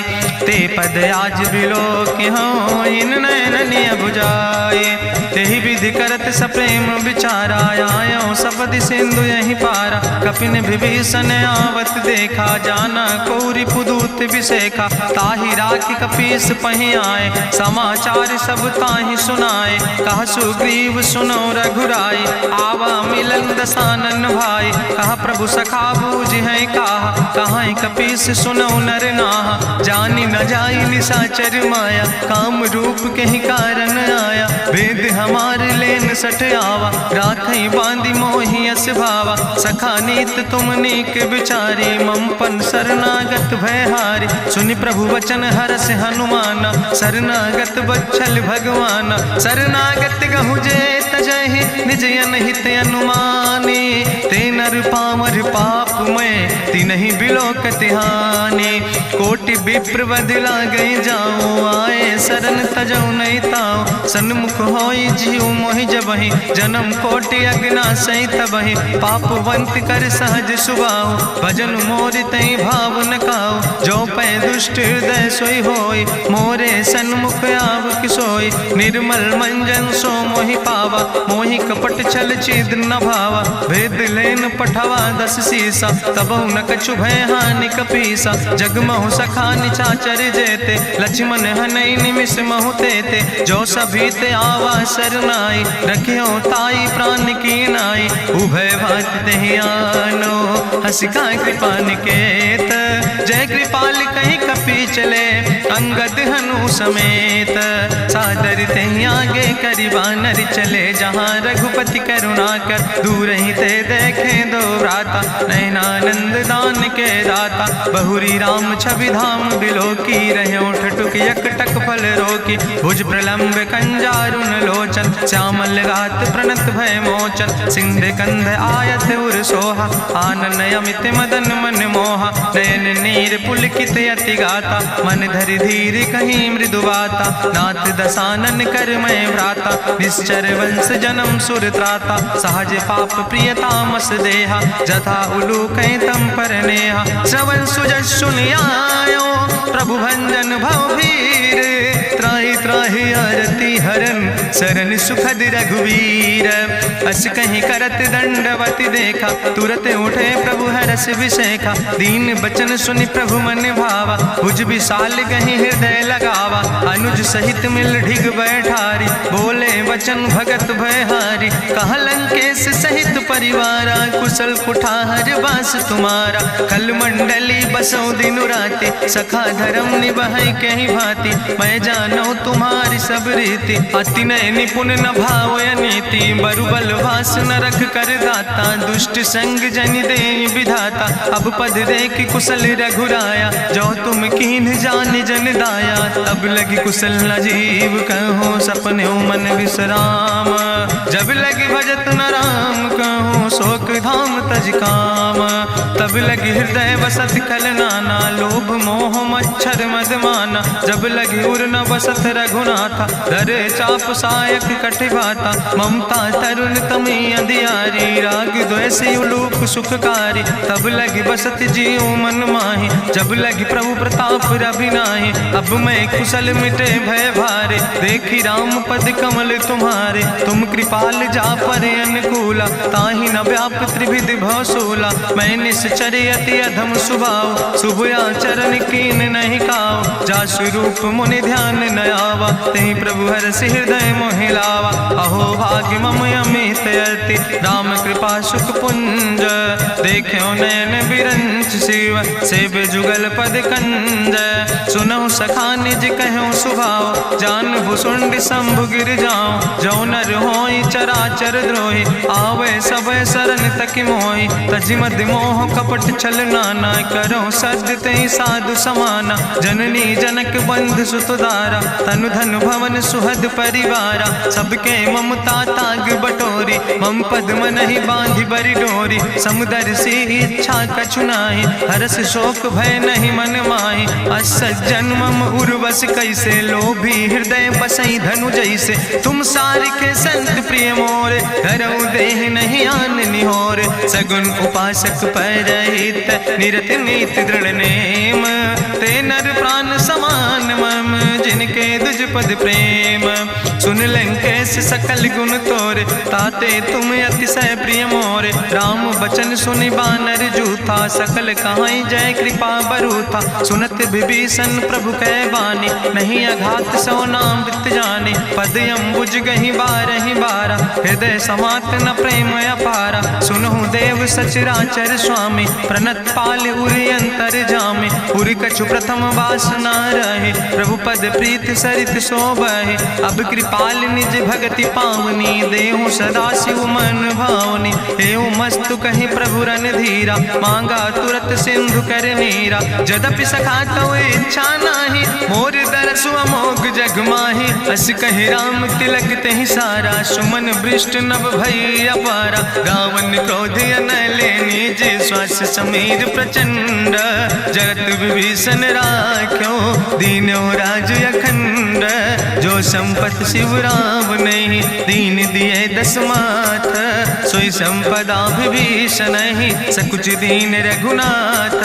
ते पद आज बिलोक हो, इन नयन बुझाए। तेहि विधि करत सप्रेम विचारा, आयो सपदि सिंधु यही पारा। कपिन विभीषण आवत देखा, जाना कौरि पुदूत विशेखा। ताहि राखि कपीस पहि आए, समाचार सब ताहि सुनाए। कह सुग्रीव सुनो रघुराई, आवा मिलन दसानन भाई। कहा प्रभु सखा बूझ है कहा, कहाँ कपीस सुनो नर नाहा। जानी न जाई निशाचर माया, काम रूप के ही कारण आया। वेद हमार लेन सठ आवा, राखई बांधी मोहि अस भावा। सखा नीत तुम नीक विचारी, ममपन शरणागत भयहारी। सुनि प्रभु वचन हरस हनुमाना, शरणागत बच्छल भगवाना। शरणागत गहु जे तजहि, निज अनहित अनुमानी। ते नर पामर पाप में, तिनहि बिलोकत हानि। कोटि विप्र बद लागै जाऊं, आए शरण तजौ नहीं ताऊं। सन्मुख होई जीव मोहि जबहि, जन्म कोटि अग्ना सही तबहि। पापवंत कर सहज सुभाऊ, भजन मोरि तै भाव न काऊ। जो पै दुष्ट हृदय सोई होई, मोरे सन्मुख आव किसोई। निर्मल मंजन सो मोहि पावा, मोहि कपट छल छिद्र न भावा। भेद लेन पठवा दस सीसा, तबहु न कछु भय हानि कपीसा। जगमहु सखा निचाचर जेते, लक्ष्मण हनई निमिष महु तेते। जो सभी ते आवा सरनाई, रखियो ताई प्राण की नाई। उभय भात तेहि आनो, हसिका कृपा निकेत। जय कृपाल कहीं कपी चले, अंगद हनु प्रभु समेत। सादर ते आगे करी बानर चले, जहाँ रघुपति करुणा कर दूर ही ते देखे दो व्राता। नयनानंद दान के दाता, बहुरी राम छवि धाम बिलो की रहे ठटुक यकटक फल रोकी। भुज प्रलंब कंजारुन लोचन, श्यामल गात प्रणत भय मोचन। सिंध कंध आयत उर सोहा, आनन अमित मदन मन मोहा। नयन नीर पुलकित अति गाता, मन धरि धीर कहीं मृदु बाता। नाथ दसानन कर मैं व्राता, निश्चर वंश जन्म सुर त्राता। सहज पाप प्रियतामस देहा, जथा उलूक तम पर नेहा। श्रवण सुजस सुनियायो, प्रभु भंजन भव भीर। त्राहि त्राहि आरती हरन, शरण सुखद रघुवीर। अस कहीं करत दंडवत देखा, तुरत उठे प्रभु हरस विशेखा। दीन बचन सुनि प्रभु मन भावा, भुज विशाल कहीं हृदय लगावा। अनुज सहित मिल ढिग बैठारी, बोले वचन भगत भयहारी। कहाँ लंकेश सहित परिवारा, कुशल कुठार बास तुम्हारा। कल मंडली बसो दिनु राति, सखा धर्म निभाई कहीं भांति। मैं जानो तुम्हारी सब रीति, अति नय निपुण न भाव नीति। बरुबल वास न रख कर दाता, दुष्ट संग जन दे विधाता। अब पद देख कुशल रघुराया, जो तुम कीन जान जन दाया। तब लगी कुशल न जीव कहो, सपने मन विश्राम। जब लगी भजत न राम कहो, शोक धाम तज काम। तब लगी हृदय बसत खल नाना, लोभ मोह मच्छर मद माना। जब लगी उर न बसत रघुनाथा, धरे चाप सायक कटिभाता। ममता तरुण तमी अंधियारी, राग द्वेषी उलूक सुखकारी। तब लगी बसत जीव मन माही, जब लगी प्रभु प्रताप रवि नाही। अब मैं कुशल मिटे भय भारे, देखी राम पद कमल तुम्हारे। तुम कृपाल जा पर अनुकूला, ताहि न व्याप त्रिविध भवसूला। मैं निश्चर अति अधम स्वभाव, शुभ आचरण कीन नहीं काव। जा स्वरूप मुनि ध्यान न आवा, तेहि प्रभु हरषि हृदय मोहि लावा। अहो भाग्य मम अमित अति, राम कृपा सुख पुंज। देखो नयन बिरंच शिव, सेव जुगल पद कंज। सुनहु सखा निज कहूँ सुभाव, जान भुसुंड शंभु गिर जाऊं। जो नर होई चराचर द्रोही, आवे सब शरण तक मोहि। तज मद मोह कपट छल नाना, करो सद्य तेहि साधु समाना। जननी जनक बंधु सुतदारा, तनु धन भवन सुहद परिवारा। सबके ममता ताग बटोरी, मम पद मन ही बांधि बरी डोरी। समुदर सी इच्छा कछु नाही, हरस शोक भय नहीं मन माही। असज्जन मम उर्वश कैसे, लोभी हृदय बसई धनु जैसे। तुम सारिके संत प्रिय मोरे, धरऊ देह नहीं आन निहोर। सगुन उपासक परहित, निरत नीति दृढ़ नेम। ते नर प्राण समान मम, जिनके दुज पद प्रेम। सुन लंकेश सकल गुण तोरे, ताते तुम अतिशय प्रिय मोरे। राम बचन सुनि बानर जूथा, सकल कहाई जय कृपा बरूथा। सुनत विभीषण प्रभु कै बानी, नहीं अघात सो नाम वृत जानी। पद अम्बुज गहि बारहि बारा, हृदय समात न प्रेम अपारा। सुनहु देव सचराचर स्वामी, प्रणत पाल उरि अंतर जामी। उरि कछु प्रथम वासना रहे, प्रभु पद प्रीत सरित शोभहि। अब कृपाल निज भगति पावनी, देहु सदा शिव मन भावनी। एवं मस्तु कहि प्रभु रन धीरा, मांगा तुरत सिंधु कर नीरा। जदपि सखा तो इच्छा नाही, मोर दरसु अमोघ जग माही। अस कहि राम तिलक तेहि सारा, सुमन वृष्ट नभ भई अपारा। रावण क्रोध अनले निज, श्वास समीर प्रचंड। जगत विभीषण राख्यो, दीनो राज अखंड। जो संपत शिव राम नहीं, दीन दिए दस माथ। सोई संपदा विभीषण ही, सकुच दीन रघुनाथ।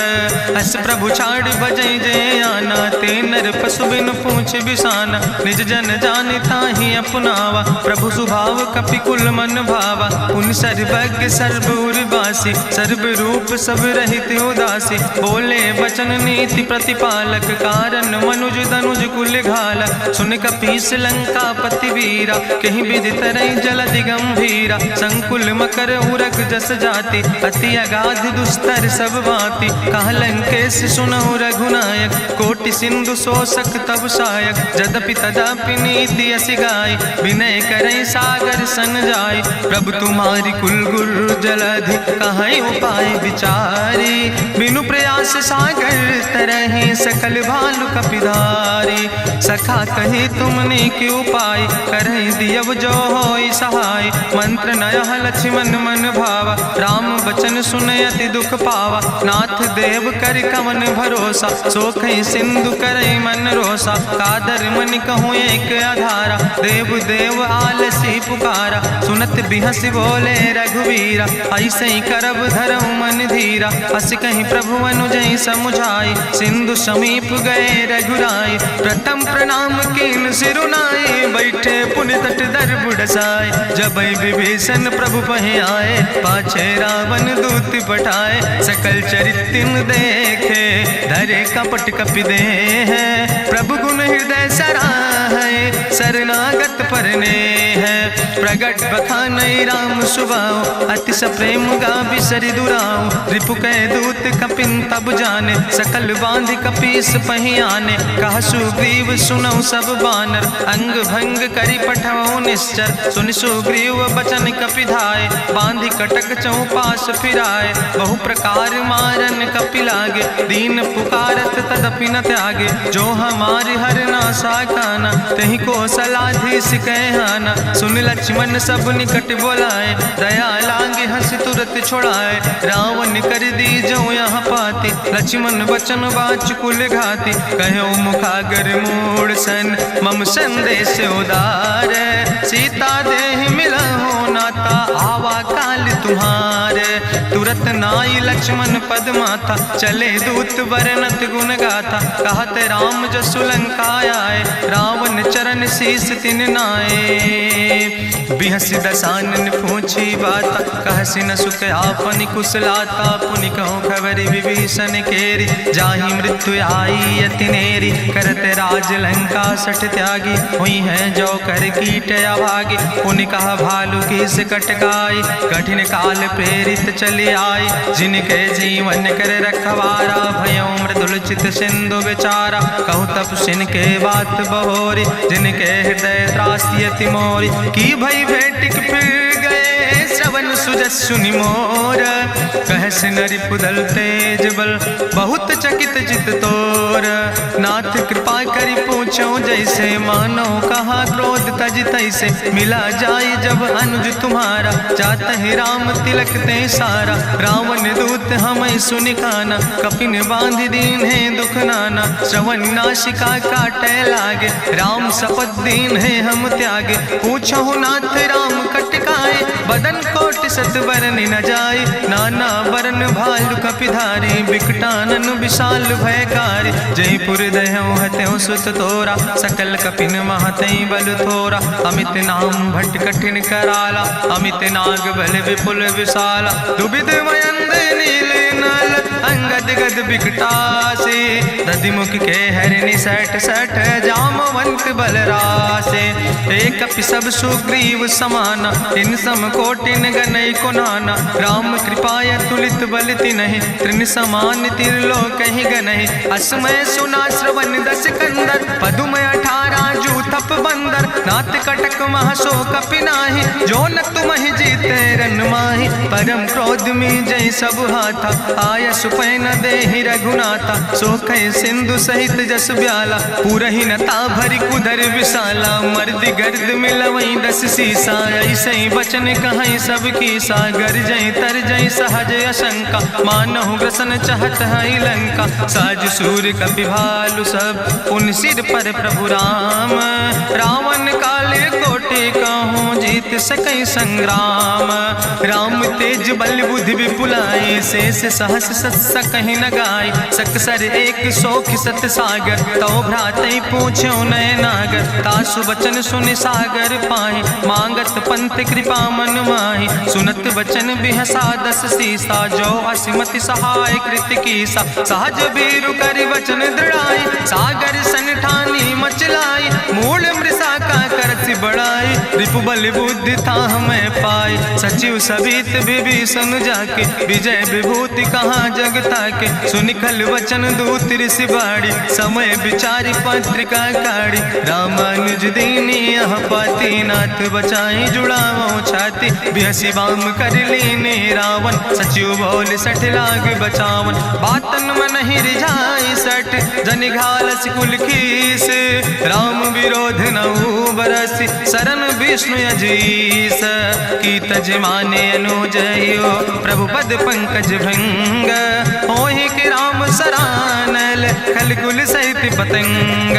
अस प्रभु छाड़ बजै जय आना, ते नर पशु बिन पूछ बिसाना। निज जन जानि ताहि अपनावा, प्रभु स्वभाव कपि कुल मन भावा। पुन सर्वज्ञ सर्व उर्वासी, सर्व रूप सब रहित उदासी। बोले वचन नीति प्रतिपालक, कारण मनुज दनुज कुल घाला। सुन कपीस लंका पति वीरा, कहीं विधि तरई जलधि गंभीरा। संकुल मकर उरग जस जाति, अति अगाध दुस्तर सब भांति। कहा लंकेश सुनहु रघुनायक, कोटि सिंधु शोषक तब सायक, जदपि तदपि नीति असि गाय, विनय करई सागर सन जाय। प्रभु तुम्हारी कुल गुरु जलधि, कहीं उपाय विचारी, बिनु प्रयास सागर तरहि, सकल भालु कपिधारी। सखा कही तुमने के उपाय, करहि दियव जो होई सहाय। मंत्र नयह लक्ष्मण मन भावा, राम बचन सुनय अति दुख पावा। नाथ देव कर कवन भरोसा, सोखई सिंधु करई मन रोसा। कादर मन कहूँ एक आधारा, देव देव आलसी पुकारा। सुनत बिहस बोले रघुवीरा, ऐसे ही करब धरऊ मन धीरा। हस कहीं प्रभु अनुजय समुझाई, सिंधु समीप गए रघुराई। प्रथम प्रणाम कीन सिरुनाई, बैठे पुनि तट दर बुढ़साए। जब विभीषण प्रभु पहे आए, पाछे रावण दूत पठाए। सकल चरित्र देखे, धरे कपट कपि दे है। प्रभु गुण हृदय सराहै, शरणागत परने है। प्रगट बखानई राम सुभाऊ, अति सप्रेम गा बिसरि दुराऊ। रिपु कै दूत कपिन तब जाने, सकल बांध कपीस पहि आने। कह सुग्रीव सुनऊ सब बानर, अंग भंग करि पठऊ निश्चर। सुनि सुग्रीव बचन कपिधाय, बांधि कटक चौपास फिराए। बहु प्रकार मारन कपि लागे, दीन पुकारत तदपि न त्यागे। जो हमारि हर ना साकाना, तहि को सलाधीस कहना। सुन लक्ष्मण सब निकट बोलाए, दया लागे हंस तुरत छोड़ाए। रावण कर दी जो यहाँ पाती, लक्ष्मण बचन बाच कुल घाती। कहो मुखागर मूड सन, मम संदेश उदार। सीता देह मिला हो नाता, आवा काल तुम्हारे। तुरत नाई लक्ष्मण पद माथा, चले दूत वर्णत गुण गाथा। कहत राम जसु लंका आए, रावण चरण शीस तिन नाए। बिहस दसानन पूछी बाता, कहसि न सुख आपन कुशलाता। पुनि कहूँ खबर विभीषण केरी, जाहि मृत्यु आई अति नेरी। करत राज लंका सठ त्यागी, हुई है जो कर कीट अभागी। पुनि कहा भालू की से कटकाई, कठिन काल प्रेरित चली आई। जिनके जीवन कर रखवारा, भयो मृदुल चित सिंधु विचारा। कहूँ तप सिन के बात बहोरी, जिनके हृदय त्रासी अति मोरी। की भई भेटिक फिर गए, श्रवण सुजस सुनि मोर। कहस नरि पुदल तेज बल, बहुत चकित चित तोर। नाथ कृपा करि पूछो जैसे, मानो कहा क्रोध तज तैसे। मिला जाय जब अनुज तुम्हारा, जात है राम तिलक ते सारा। रावण दूत हमें सुनि काना, कपिन बांध दीन है दुख नाना। श्रवण नासिका काटे लागे, राम शपथ दीन है हम त्यागे। पूछो नाथ राम कटकाए, बदन कोटि सत बरन न जाए। नाना बरन भालु कपिधारी, बिकटानन विशाल भयकारी। जयपुर दह्यों हत्यों सुत तोरा, सकल कपिन महतई बल थोरा। अमित नाम भट्ट कठिन कराला, अमित नाग बल विपुल विशाला। दुबिध मयंद नील नल, अंगद गद बिकटासे। दधिमुख के हरिणि सठ सठ, जामवंत बलरासे। एक कपि सब सुग्रीव समाना, इन सम कोटिन गनई को नाना। राम कृपाय तुलित बल तिन्हि, त्रिन समान तिरलोक ही गनहि। असमय सुना श्रवण दस कंदर, पदुम 18 जूथप बंदर। नाथ कटक महसो कपि नाही, जो न तुमहि जीते रन माही। परम क्रोध में जय सब हाथा, आय सुपै न देहि रघुनाथा। सोखै सिंधु सहित जस ब्याला, पूरहि न ता भरि कुधर विशाला। मर्द गर्द मिलवई 10 सीसा, ऐसे बचन कहई सब की सागर। जय तर जय सहज अशंका, मानहु ग्रसन चाहत है लंका। साज सूर कपि भालु सब, पुन सिर पर प्रभु राम। रावण काले कोटि कहूँ, जीत सकई संग्राम। राम तेज बल बुद्धि विपुलाई, शेष सहस सत्स कहीं न गाय। सकसर 100 सत सागर, तो भ्रातई पूछो नय नागर। तासु बचन सुनि सागर पाहि, मांगत पंथ कृपा मन माहि। सुनत बचन बिहसा 10 सीसा, जो असिमति सहाय कृत कीसा। सहज बीरु करि वचन दृढ़ाई, सागर सन ठानी मचलाई। मूल मृषा का करसि बड़ाई, रिपु बल बुद्धि था हमें पाई। सचिव सबित विभीषण जाके विजय विभूति कहाँ जग ताके। सुनि खल वचन दूत ऋषि बाड़ी समय विचारी पत्रिका काढ़ी। रामानुज दीनी यह पाती नाथ बचाई जुड़ावो छाती। बिहसी बाम कर लीने रावण सचिव बोल सठ लाग बचावन। बातन मन ही रिझाई सठ जनि घालस कुल खीस। राम विरोध नऊ बरसी शरण विष्णु अजीस। की तज माने अनुजयो प्रभु पद पंकज भंग। होहि के राम सरानल खल कुल सहित पतंग।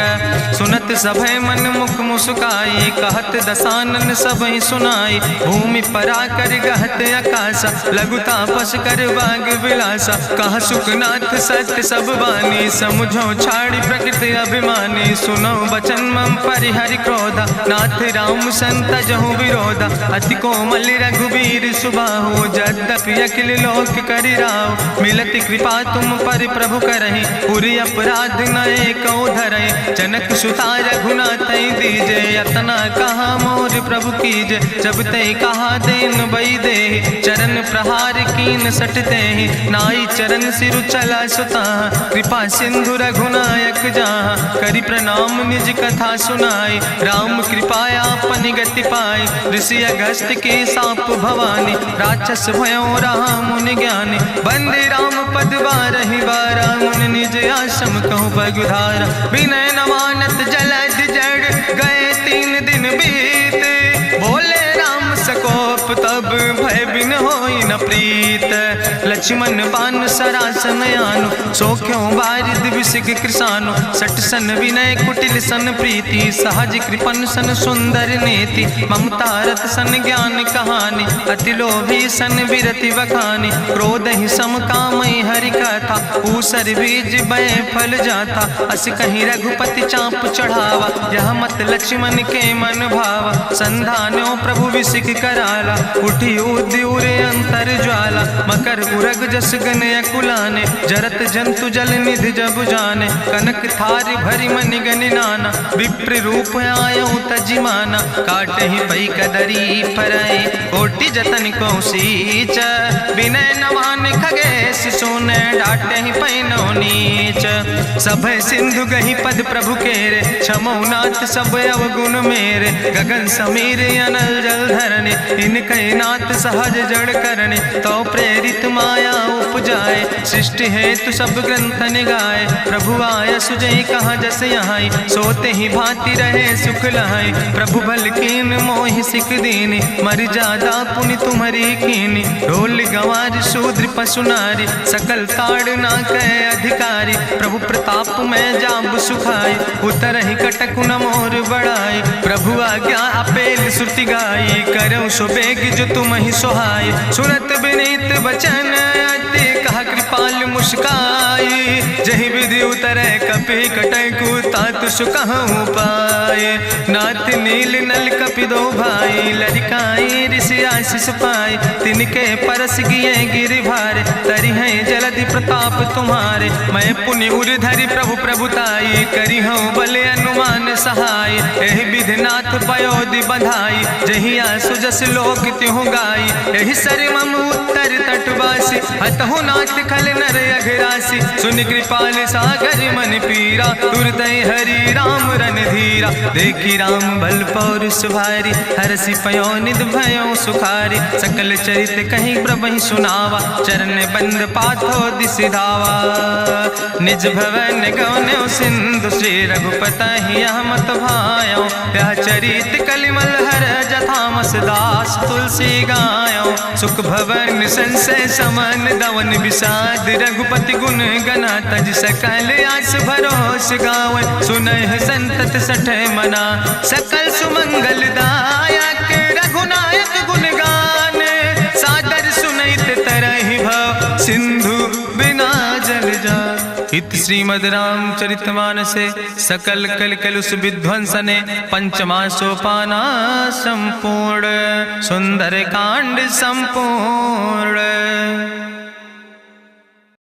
सुनत सभय मन मुख मुस्काई कहत दसानन सबहि सुनाई। भूमि परा कर गहत आकाशा लघु तापस कर बाग विलासा। कहा सुखनाथ सत्य सब बानी समुझो छाड़ी प्रकृति अभिमानी। सुनो बचन मम परिहरि क्रोधा नाथ राम संत जहु विरोधा। अति कोमल रघुबीर सुबाहु यद्यपि अखिल लोक करि राव। मिलति कृपा तुम पर प्रभु करहि पुरि अपराध नए कौ धरहि। जनक सुता रघुनाथ दीजे यतना कहा मोर प्रभु कीजे। जब ते कहा देन बई दे चरण प्रहार कीन सटते ही। नाई चरण सिरु चला सुता कृपा सिंधु रघुनायक जहाँ। करि प्रणाम निज कथा सुनाई राम कृपाया अपनी गति पाई। ऋषि अगस्त के साप भवानी राक्षस भयो रहा मुनि ज्ञानी। बंदे राम पद बारहि बारा मुनि निज आश्रम कहु पगुधारा। विनय न मानत जलद जड़ गए 3 दिन बीते। बोले राम सकोप तब भय बिन होई न प्रीत। लक्ष्मण बान सरासन आनु सोख्यो बारिद विसिक कृसानु। सठ सन विनय कुटिल सन प्रीति सहज कृपन सन सुंदर नेति। ममता रत सन ज्ञान कहानी अति लोभी सन विरति बखानी। क्रोध ही सम कामई हरि कथा ऊसर बीज बय फल जाता। अस कहीं रघुपति चाप चढ़ावा यह मत लक्ष्मण के मन भावा। संधान्यो प्रभु विसिक कराला उठी उद्यूरे अंतर ज्वाला। मकर उरग जस गन अकुलाने जरत जंतु जल निधि जब जाने। कनक थारी भरी मनि गनि नाना विप्र रूप आयो तजिमाना। काटे ही पई कदरी फरई कोटि जतन को सींच। विनय नवान खगेश सुने डाटे ही पैनो नीच। सब सिंधु गही पद प्रभु केरे क्षमो नाथ सब अवगुण मेरे। गगन समीर अनल जल धरने इनके नाथ सहज जड़ करने। तो प्रेरित माया उपजाए सृष्टि हेतु सब ग्रंथ निगाए। प्रभु आय सुजई कहाँ जस यहाँ सोते ही भांति रहे सुख लहाई। प्रभु भल कीन मोहि सिख दीनी मर जादा पुनि तुम्हारी कीनी। ढोल गंवार शूद्र पशु नारी सकल ताड़ ना कहे अधिकारी। प्रभु प्रताप में जाब सुखाई उतर ही कटक न मोर बढ़ाई। प्रभु आज्ञा अपेल श्रुति गाई करऊँ सुबेग जो तुम ही सोहाई। सुनत विनीत बचन अति कहा कृपाल मुस्काई। जही विधि उतरे कपि कटकु तात सुकहु पाए। नाथ नील नल कपि दो भाई लड़काई ऋषि आशीष पाए। तिनके परस गिए गिरि भारे तरि है जलधि प्रताप तुम्हारे। मैं पुनि उर धरि प्रभु प्रभुताई करी हूँ बल अनुमान सहाय। एहि विधिनाथ पयोधि बधाई जहिया सुजस लोक त्यों गाई। एहि सर मम उत्तर तटवासी हतहु नाथ खल नर अघरासी। सुन कृपाल सागर मन पीरा तुरत हरि राम रन धीरा। देखी राम बल पौरुष भारी हरसि पयो निध भयो सुखारी। सकल चरित कहीं प्रभु सुनावा चरण बंद पाथो दिसि धावा। निज भवन गौन्यो सिंधु श्री रघुपति यह मत भायो। यह चरित कलिमल हर जथामस दास तुलसी गायो। सुख भवन संशय समन दवन विषाद रघुपति गुण गना तज सकल आस भरोस गावे। सुनहि संतत सठ मना सकल सुमंगल दायक। रघुनायक गुण गान सादर सुनैत तरहि भव सिंधु बिना जल जा। इत श्रीमद् रामचरितमानसे सकल कल कलुष विध्वंसने पंचमा सोपाना संपूर्ण। सुंदर कांड संपूर्ण।